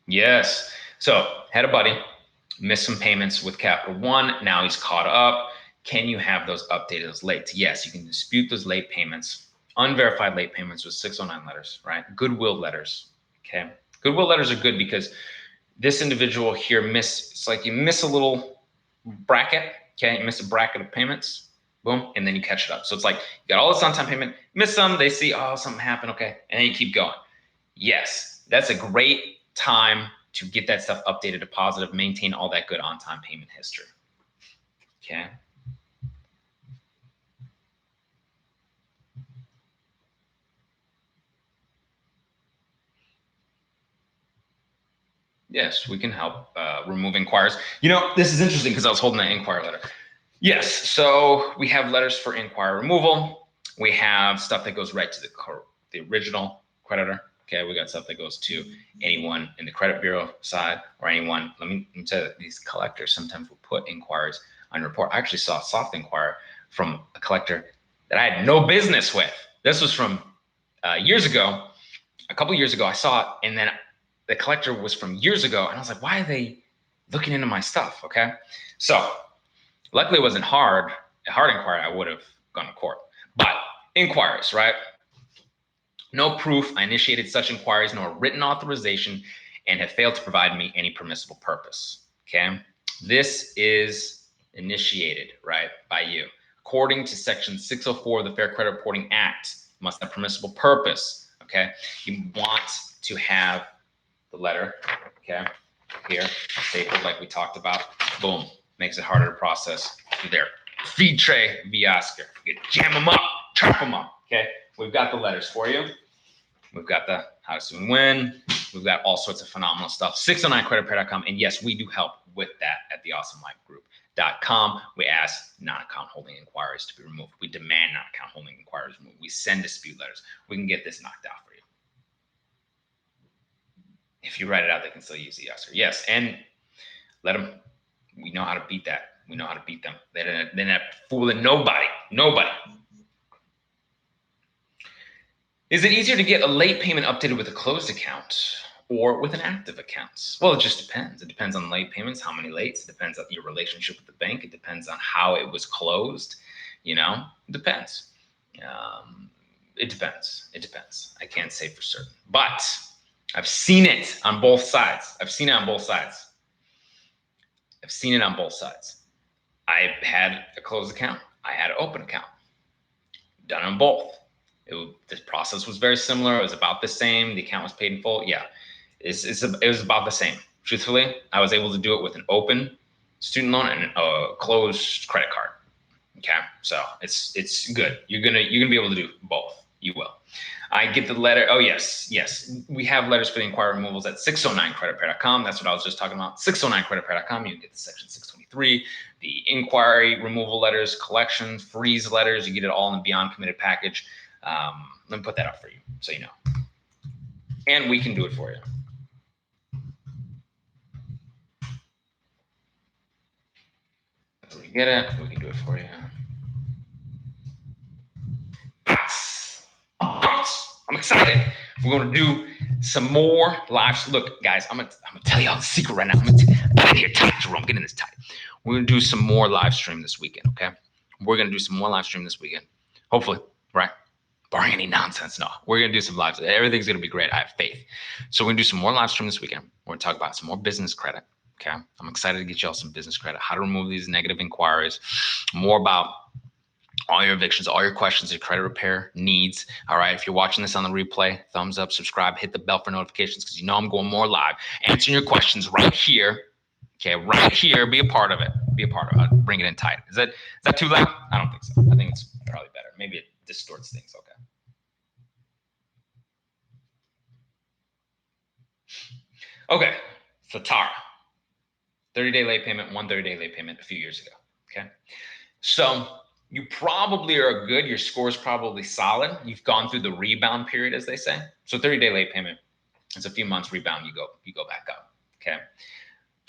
Yes. So had a buddy miss some payments with Capital One. Now he's caught up. Can you have those updated as late? Yes, you can dispute those late payments, unverified late payments with 609 letters, right? Goodwill letters. Okay. Goodwill letters are good because this individual here it's like you miss a little bracket. Okay. You miss a bracket of payments. Boom. And then you catch it up. So it's like you got all this on time payment, miss some, they see, oh, something happened. Okay. And then you keep going. Yes, that's a great time to get that stuff updated to positive, maintain all that good on-time payment history. Okay. Yes, we can help remove inquiries. You know, this is interesting because I was holding that inquiry letter. Yes, so we have letters for inquiry removal. We have stuff that goes right to the original creditor. Okay, we got stuff that goes to anyone in the credit bureau side or anyone. Let me tell you, these collectors sometimes will put inquiries on your report. I actually saw a soft inquiry from a collector that I had no business with. This was from years ago, a couple years ago. I saw it, and then the collector was from years ago, and I was like, why are they looking into my stuff? Okay, so luckily it wasn't hard. A hard inquiry, I would have gone to court. But inquiries, right? No proof I initiated such inquiries, nor written authorization, and have failed to provide me any permissible purpose. Okay. This is initiated, right, by you. According to Section 604 of the Fair Credit Reporting Act, you must have permissible purpose. Okay. You want to have the letter, okay, here, stapled like we talked about. Boom. Makes it harder to process through their feed tray via Oscar. You jam them up, trap them up. Okay. We've got the letters for you. We've got the how to soon win. We've got all sorts of phenomenal stuff. 609creditrepair.com. And yes, we do help with that at the awesomelifegroup.com. We ask non-account holding inquiries to be removed. We demand non-account holding inquiries removed. We send dispute letters. We can get this knocked out for you. If you write it out, they can still use the Oscar. Yes, and let them. We know how to beat that. We know how to beat them. They're not fooling nobody. Nobody. Is it easier to get a late payment updated with a closed account or with an active account? Well, it just depends. It depends on late payments, how many lates. It depends on your relationship with the bank. It depends on how it was closed. You know, it depends. It depends. It depends. I can't say for certain, but I've seen it on both sides. I've seen it on both sides. I've seen it on both sides. I had a closed account. I had an open account. Done on both. This process was very similar. It was about the same. The account was paid in full. Yeah, it was about the same. Truthfully, I was able to do it with an open student loan and a closed credit card. Okay, so it's good. You're gonna be able to do both. You will. I get the letter. Oh yes, we have letters for the inquiry removals at 609creditrepair.com. That's what I was just talking about. 609creditrepair.com. You get the section 623, the inquiry removal letters, collection, freeze letters. You get it all in the Beyond Committed package. Let me put that up for you so you know. And we can do it for you. If we get it, we can do it for you. I'm excited. We're going to do some more lives. Look, guys, I'm gonna tell y'all the secret right now. Get in here tight, Jerome. Get in this tight. We're going to do some more live stream this weekend, okay? We're going to do some more live stream this weekend. Hopefully, right? Barring any nonsense, no. We're going to do some lives. Everything's going to be great. I have faith. So we're going to do some more live stream this weekend. We're going to talk about some more business credit, okay? I'm excited to get y'all some business credit, how to remove these negative inquiries, more about all your evictions, all your questions, your credit repair needs. All right. If you're watching this on the replay, thumbs up, subscribe, hit the bell for notifications because you know I'm going more live, answering your questions right here. Okay, right here. Be a part of it. Be a part of it. Bring it in tight. Is that too loud? I don't think so. I think it's probably better. Maybe it distorts things. Okay. So Tara, 30-day late payment, 130-day late payment a few years ago. Okay. So you probably are good. Your score is probably solid. You've gone through the rebound period, as they say. So 30-day late payment, it's a few months rebound. You go back up. Okay.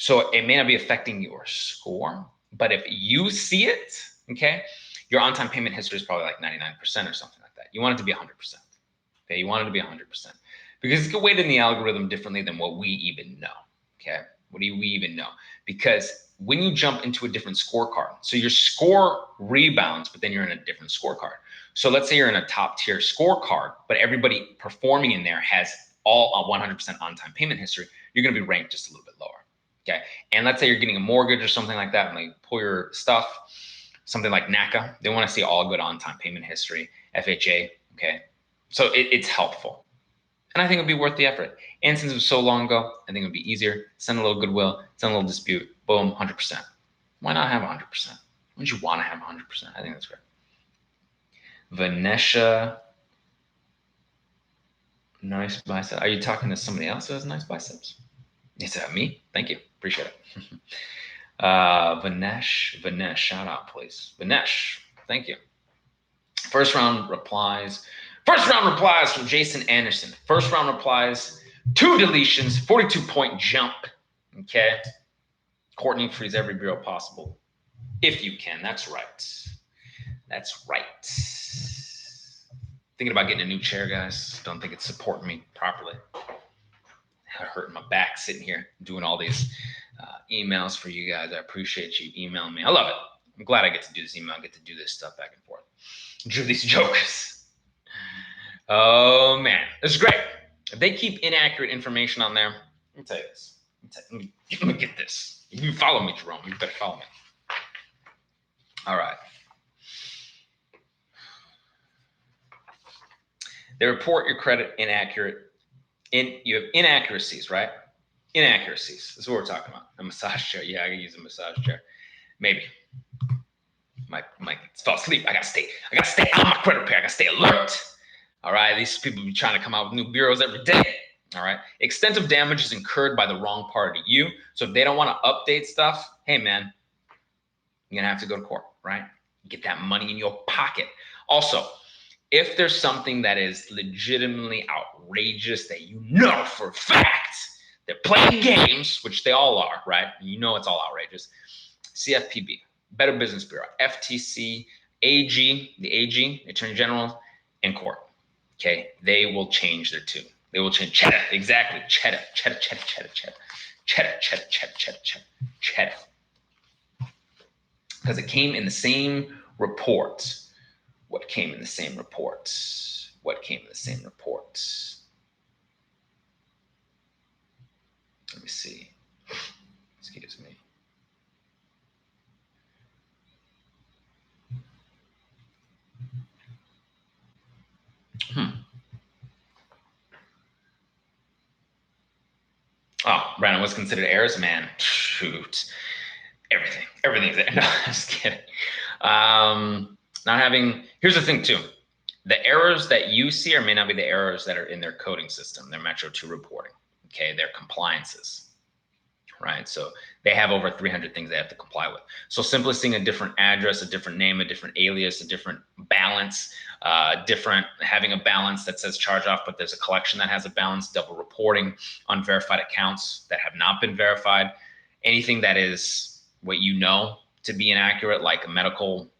So it may not be affecting your score, but if you see it, okay, Your on-time payment history is probably like 99% or something like that. You want it to be 100%. Okay, you want it to be 100% because it's weighted in the algorithm differently than what we even know. Okay, what do we even know? Because when you jump into a different scorecard, so your score rebounds, but then you're in a different scorecard. So let's say you're in a top tier scorecard, but everybody performing in there has all 100% on-time payment history. You're going to be ranked just a little bit lower. Okay, and let's say you're getting a mortgage or something like that, and they pull your stuff, something like NACA, they want to see all good on-time payment history, FHA. Okay, so it's helpful. And I think it'd be worth the effort. And since it was so long ago, I think it would be easier. Send a little goodwill, send a little dispute, boom, 100%. Why not have 100%? Wouldn't you want to have 100%? I think that's great. Vanesha, nice bicep. Are you talking to somebody else who has nice biceps? Is that me? Thank you. Appreciate it. Vanesh, shout out, please. Vanesh, thank you. First round replies from Jason Anderson. First round replies, 2 deletions, 42-point jump. Okay. Courtney, freeze every bureau possible if you can. That's right. That's right. Thinking about getting a new chair, guys. Don't think it's supporting me properly. Hurting my back sitting here doing all these emails for you guys. I appreciate you emailing me. I love it. I'm glad I get to do this email. I get to do this stuff back and forth. Drew these jokers. Oh man, this is great. If they keep inaccurate information on there, let me tell you this. Let me get this. You follow me, Jerome. You better follow me. All right. They report your credit inaccurate. You have inaccuracies, right? Inaccuracies. This is what we're talking about. A massage chair. Yeah, I can use a massage chair. Maybe. Might fall asleep. I gotta stay on my credit repair. I gotta stay alert. All right. These people be trying to come out with new bureaus every day. All right. Extent of damage is incurred by the wrong party to you. So if they don't want to update stuff, hey man, you're gonna have to go to court, right? Get that money in your pocket. Also, if there's something that is legitimately outrageous that you know for a fact they're playing games, which they all are, right? You know it's all outrageous. CFPB, Better Business Bureau, FTC, AG, the AG, Attorney General, and court. Okay, they will change their tune. They will change cheddar, exactly. Cheddar. Because it came in the same report. What came in the same report? What came in the same report? Let me see. Excuse me. Oh, Brandon was considered errors, man. Shoot. Everything's there. No, I'm just kidding. Not having, here's the thing too. The errors that you see may not be the errors that are in their coding system, their Metro 2 reporting, okay, their compliances, right? So they have over 300 things they have to comply with. So simply seeing a different address, a different name, a different alias, a different balance, having a balance that says charge off, but there's a collection that has a balance, double reporting, unverified accounts that have not been verified, anything that is what you know to be inaccurate, like medical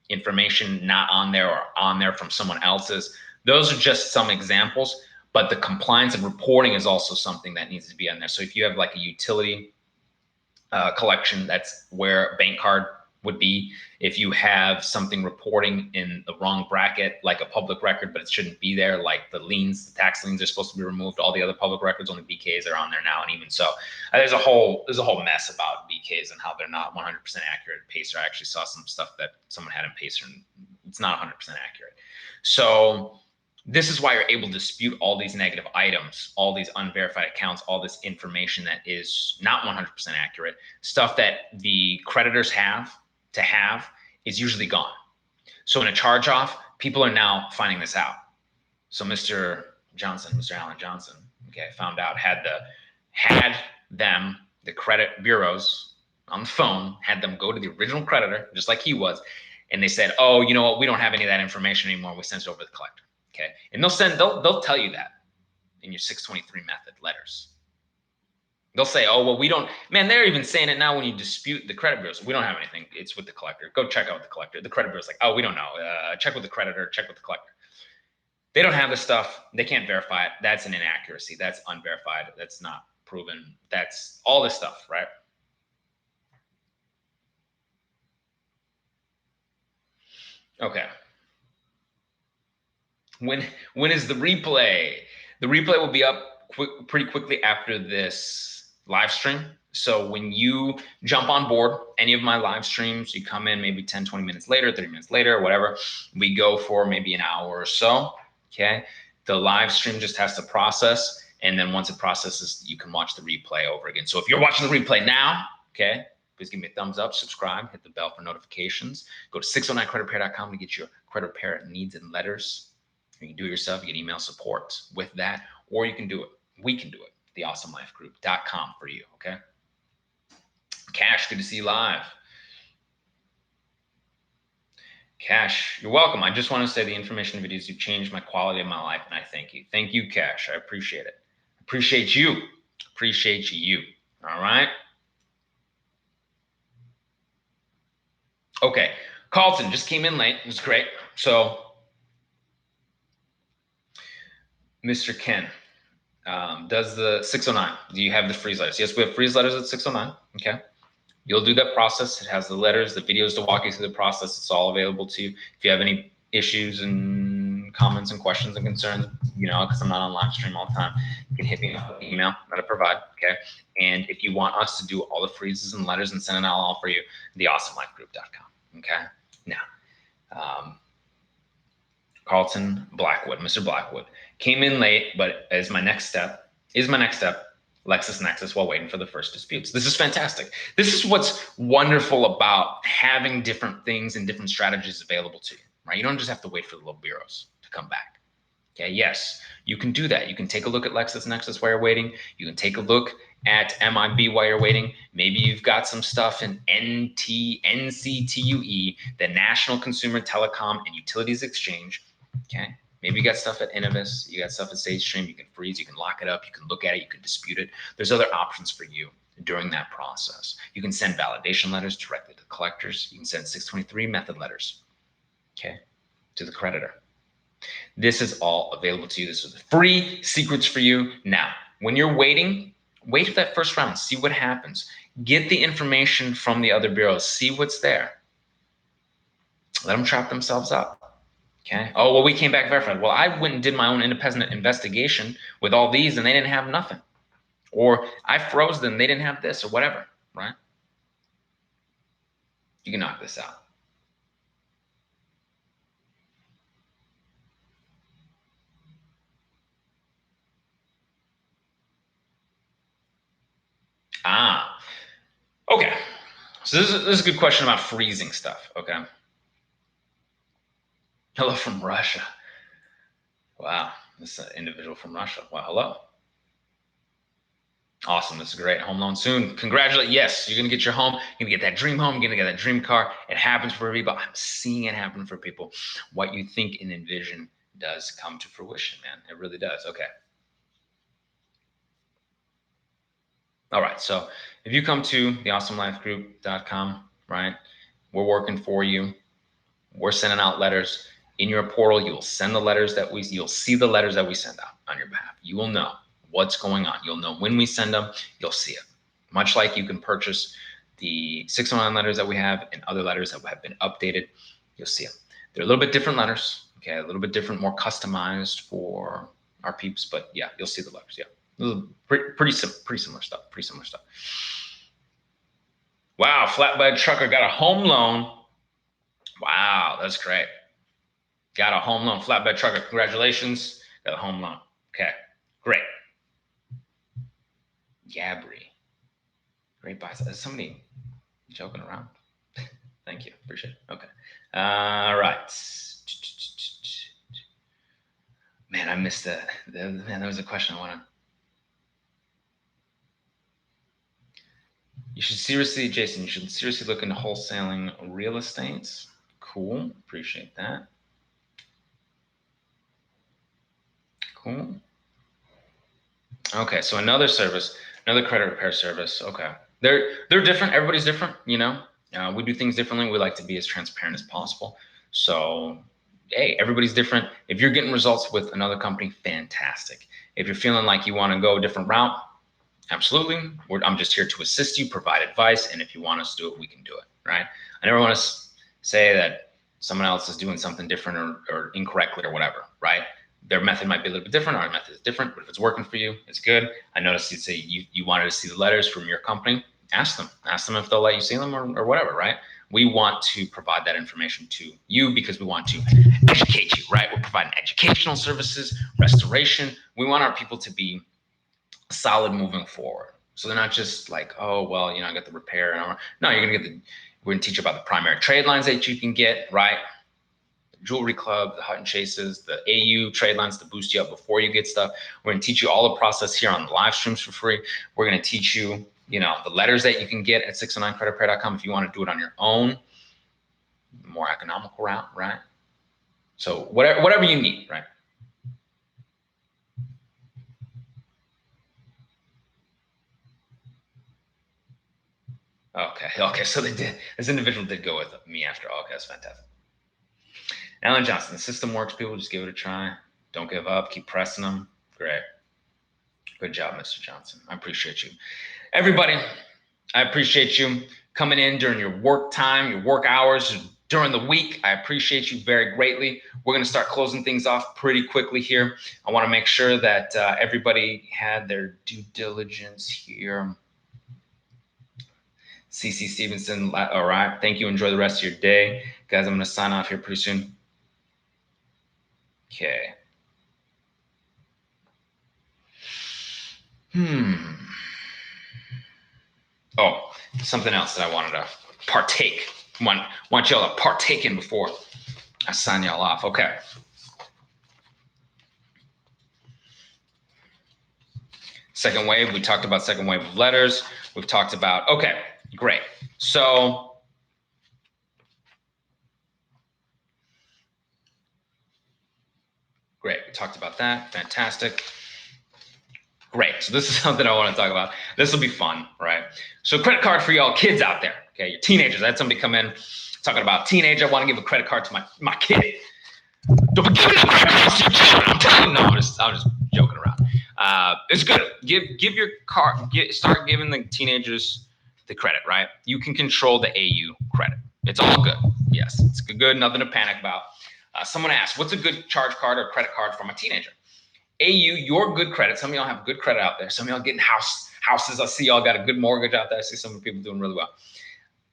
information not on there or on there from someone else's. Those are just some examples, but the compliance and reporting is also something that needs to be on there. So if you have like a utility collection, that's where a bank card would be. If you have something reporting in the wrong bracket, like a public record, but it shouldn't be there, like the liens, the tax liens are supposed to be removed. All the other public records, only BKs are on there now. And even so, there's a whole mess about BKs and how they're not 100% accurate. Pacer, I actually saw some stuff that someone had in Pacer and it's not 100% accurate. So this is why you're able to dispute all these negative items, all these unverified accounts, all this information that is not 100% accurate, stuff that the creditors have to have is usually gone. So in a charge off, people are now finding this out. So Mr. Allen Johnson, okay, found out, had them, the credit bureaus on the phone, had them go to the original creditor, just like he was. And they said, oh, you know what? We don't have any of that information anymore. We sent it over to the collector. Okay. And they'll tell you that in your 623 method letters. They'll say, oh, well, we don't, man, they're even saying it now when you dispute the credit bureaus. We don't have anything. It's with the collector. Go check out with the collector. The credit bureau's like, oh, we don't know. Check with the creditor, check with the collector. They don't have the stuff. They can't verify it. That's an inaccuracy. That's unverified. That's not proven. That's all this stuff, right? Okay. When is the replay? The replay will be up pretty quickly after this live stream. So when you jump on board any of my live streams, you come in maybe 10, 20 minutes later, 30 minutes later, whatever. We go for maybe an hour or so. Okay. The live stream just has to process. And then once it processes, you can watch the replay over again. So if you're watching the replay now, okay, please give me a thumbs up, subscribe, hit the bell for notifications. Go to 609creditrepair.com to get your credit repair needs and letters. You can do it yourself. You can email support with that, or you can do it. We can do it. TheAwesomeLifeGroup.com for you. Okay. Cash, good to see you live. Cash, you're welcome. I just want to say the information videos, you changed my quality of my life, and I thank you. Thank you, Cash. I appreciate it. Appreciate you. Appreciate you. All right. Okay. Carlton just came in late. It was great. So, Mr. Ken, does the 609, do you have the freeze letters? Yes, we have freeze letters at 609. Okay. You'll do that process. It has the letters, the videos to walk you through the process. It's all available to you. If you have any issues and comments and questions and concerns, you know, because I'm not on live stream all the time, you can hit me with an email that I provide. Okay. And if you want us to do all the freezes and letters and send it all for you, theawesomelifegroup.com. Okay. Now, Carlton Blackwood, Mr. Blackwood, came in late, but is my next step, LexisNexis while waiting for the first disputes. This is fantastic. This is what's wonderful about having different things and different strategies available to you, right? You don't just have to wait for the little bureaus to come back. Okay, yes, you can do that. You can take a look at LexisNexis while you're waiting. You can take a look at MIB while you're waiting. Maybe you've got some stuff in NCTUE, the National Consumer Telecom and Utilities Exchange. Okay. Maybe you got stuff at Innovis, you got stuff at SageStream, you can freeze, you can lock it up, you can look at it, you can dispute it. There's other options for you during that process. You can send validation letters directly to collectors. You can send 623 method letters, okay, to the creditor. This is all available to you. This is the free secrets for you. Now, when you're waiting, wait for that first round, see what happens. Get the information from the other bureaus, see what's there. Let them trap themselves up. Okay. Oh, well, we came back verified. Well, I went and did my own independent investigation with all these and they didn't have nothing. Or I froze them, they didn't have this or whatever, right? You can knock this out. Ah, okay. So this is a good question about freezing stuff, okay? Hello from Russia. Wow, this is an individual from Russia. Wow, hello. Awesome. This is great. Home loan soon. Congratulate. Yes, you're going to get your home. You're going to get that dream home. You're going to get that dream car. It happens for people. I'm seeing it happen for people. What you think and envision does come to fruition, man. It really does. Okay. All right. So if you come to theawesomelifegroup.com, right, we're working for you. We're sending out letters in your portal. You'll send the letters that you'll see the letters that we send out on your behalf. You will know what's going on. You'll know when we send them, you'll see it. Much like you can purchase the 609 letters that we have and other letters that have been updated, you'll see them. They're a little bit different letters, okay, a little bit different, more customized for our peeps, but yeah, you'll see the letters, yeah. Pretty similar stuff, Wow, flatbed trucker got a home loan. Wow, that's great. Got a home loan, flatbed trucker. Congratulations. Got a home loan. Okay, great. Gabri. Great buy. Is somebody joking around? Thank you. Appreciate it. Okay. All right. Man, I missed that. Man, there was a question I want to. You should seriously, Jason, you should seriously look into wholesaling real estate. Cool. Appreciate that. Cool. Okay, so another service Another credit repair service. Okay. They're different. Everybody's different, you know. We do things differently. We like to be as transparent as possible. So, hey, everybody's different. If you're getting results with another company, fantastic. If you're feeling like you want to go a different route, absolutely. I'm just here to assist you, provide advice, and if you want us to do it, we can do it, right? I never want to say that someone else is doing something different or incorrectly or whatever, right? Their method might be a little bit different. Our method is different, but if it's working for you, it's good. I noticed you say you wanted to see the letters from your company. Ask them if they'll let you see them or whatever, right? We want to provide that information to you because we want to educate you, right? We're providing educational services, restoration. We want our people to be solid moving forward. So they're not just like, oh, well, you know, I got the repair. No, you're going to get we're going to teach you about the primary trade lines that you can get, right? The Jewelry Club, the Hutton Chases, the AU trade lines to boost you up before you get stuff. We're going to teach you all the process here on the live streams for free. We're going to teach you, you know, the letters that you can get at 609creditrepair.com if you want to do it on your own, more economical route, right? So whatever you need, right? Okay. So they did. This individual did go with me after. Okay, that's fantastic. Alan Johnson, the system works. People just give it a try. Don't give up. Keep pressing them. Great. Good job, Mr. Johnson. I appreciate you. Everybody, I appreciate you coming in during your work time, your work hours, during the week. I appreciate you very greatly. We're going to start closing things off pretty quickly here. I want to make sure that everybody had their due diligence here. CC Stevenson, all right. Thank you. Enjoy the rest of your day. Guys, I'm going to sign off here pretty soon. Okay. Oh, something else that I wanted to partake. Want y'all to partake in before I sign y'all off. Okay. Second wave, we talked about second wave of letters. We've talked about, okay, great. So great, we talked about that, fantastic. Great, so this is something I want to talk about. This will be fun, right? So credit card for y'all kids out there, okay, your teenagers. I had somebody come in talking about teenager, I want to give a credit card to my kid. Don't give it I'm telling you, no, I'm just joking around. It's good. Give your card. Start giving the teenagers the credit. Right? You can control the AU credit. It's all good. Yes, it's good. Nothing to panic about. Someone asked, "What's a good charge card or credit card for my teenager?" AU, your good credit. Some of y'all have good credit out there. Some of y'all getting houses. I see y'all got a good mortgage out there. I see some people doing really well.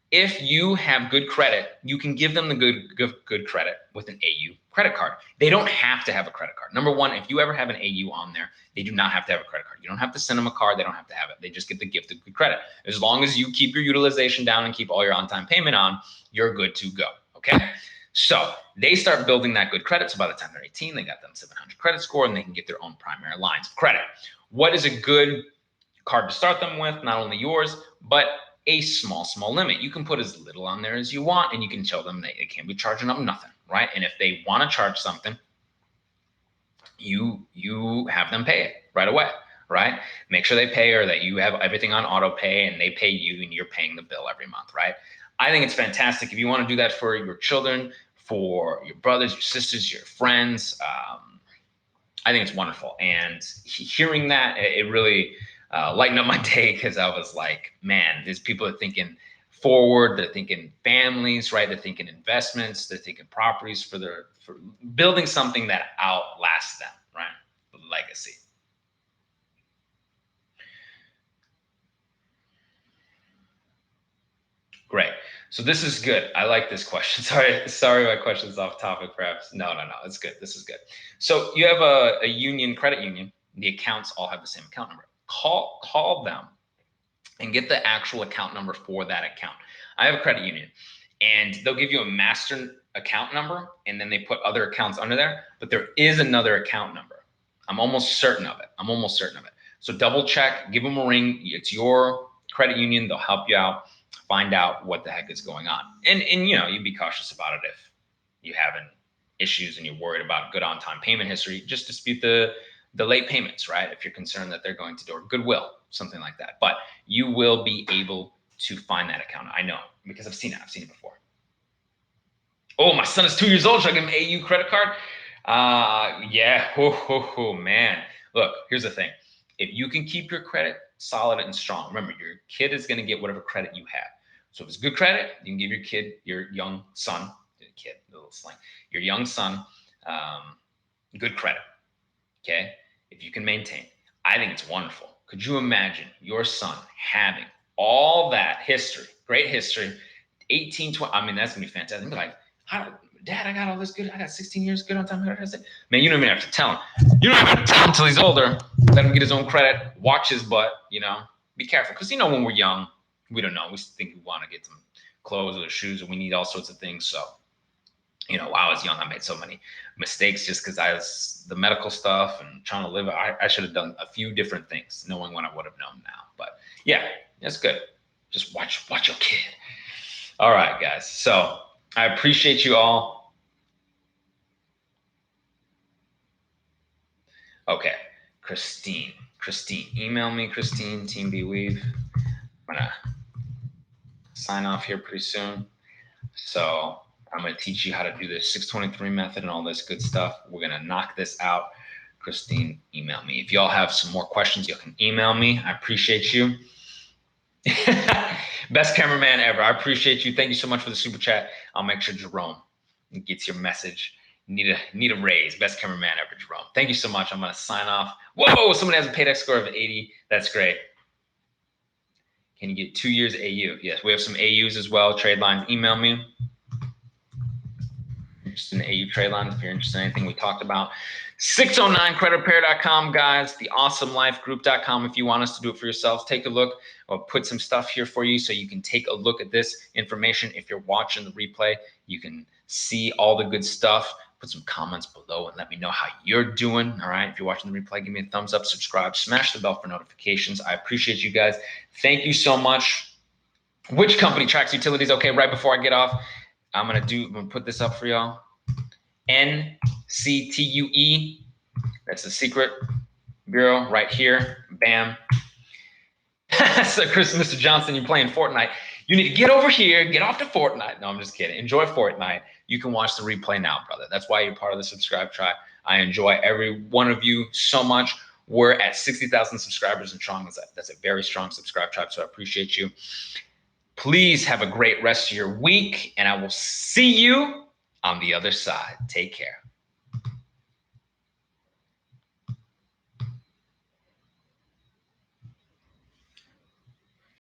If you have good credit, you can give them the good credit with an AU credit card. They don't have to have a credit card. Number one, if you ever have an AU on there, they do not have to have a credit card. You don't have to send them a card. They don't have to have it. They just get the gift of good credit. As long as you keep your utilization down and keep all your on-time payment on, you're good to go. Okay. So they start building that good credit. So by the time they're 18, they got them 700 credit score and they can get their own primary lines of credit. What is a good card to start them with? Not only yours, but a small limit. You can put as little on there as you want, and you can tell them they can't be charging them nothing, right? And if they want to charge something, you have them pay it right away, right? Make sure they pay, or that you have everything on auto pay and they pay you and you're paying the bill every month, right? I think it's fantastic. If you want to do that for your children, for your brothers, your sisters, your friends, I think it's wonderful. And hearing that, it really lightened up my day, because I was like, man, these people are thinking forward. They're thinking families, right? They're thinking investments. They're thinking properties for building something that outlasts them, right? Legacy. Great. So this is good. I like this question. Sorry, my question's off topic, perhaps. No. It's good. This is good. So you have a union, credit union. The accounts all have the same account number. Call them and get the actual account number for that account. I have a credit union, and they'll give you a master account number, and then they put other accounts under there, but there is another account number. I'm almost certain of it. So double check, give them a ring. It's your credit union. They'll help you out, find out what the heck is going on. And you know, you'd be cautious about it if you having issues and you're worried about good on-time payment history. Just dispute the the late payments, right? If you're concerned that they're going to do, or Goodwill, something like that. But you will be able to find that account. I know, because I've seen it. I've seen it before. Oh, my son is 2 years old. Should I give him AU credit card? Yeah. Oh, man. Look, here's the thing. If you can keep your credit solid and strong, remember, your kid is going to get whatever credit you have. So if it's good credit, you can give your kid, your young son, kid, a little slang, your young son, good credit. Okay. If you can maintain, I think it's wonderful. Could you imagine your son having all that history, great history, 18, 20, I mean, that's gonna be fantastic. Be like, Dad, I got all this good. I got 16 years good on time. Man, you don't even have to tell him. You don't even have to tell him until he's older. Let him get his own credit, watch his butt, be careful. Because, when we're young, we don't know. We think we want to get some clothes or shoes, or we need all sorts of things. So, when I was young, I made so many mistakes just because I was the medical stuff and trying to live. I should have done a few different things, knowing what I would have known now. But yeah, that's good. Just watch your kid. All right, guys. So I appreciate you all. Okay, Christine, email me, Christine, Team B Weave. I'm gonna sign off here pretty soon. So I'm going to teach you how to do the 623 method and all this good stuff. We're going to knock this out. Christine, email me. If y'all have some more questions, you can email me. I appreciate you. Best cameraman ever. I appreciate you. Thank you so much for the super chat. I'll make sure Jerome gets your message. Need a raise. Best cameraman ever, Jerome. Thank you so much. I'm going to sign off. Whoa, someone has a paydex score of 80. That's great. Can you get 2 years AU? Yes, we have some AUs as well. Trade lines, email me. Just an AU trade line if you're interested in anything we talked about. 609creditrepair.com, guys. theawesomelifegroup.com if you want us to do it for yourselves. Take a look. I'll put some stuff here for you so you can take a look at this information. If you're watching the replay, you can see all the good stuff. Put some comments below and let me know how you're doing. All right. If you're watching the replay, give me a thumbs up, subscribe, smash the bell for notifications. I appreciate you guys. Thank you so much. Which company tracks utilities? Okay, right before I get off, I'm gonna put this up for y'all. NCTUE. That's the secret bureau right here. Bam. So Mr. Johnson, you're playing Fortnite. You need to get over here, get off to Fortnite. No, I'm just kidding. Enjoy Fortnite. You can watch the replay now, brother. That's why you're part of the subscribe tribe. I enjoy every one of you so much. We're at 60,000 subscribers and strong. That's a very strong subscribe tribe, so I appreciate you. Please have a great rest of your week, and I will see you on the other side. Take care.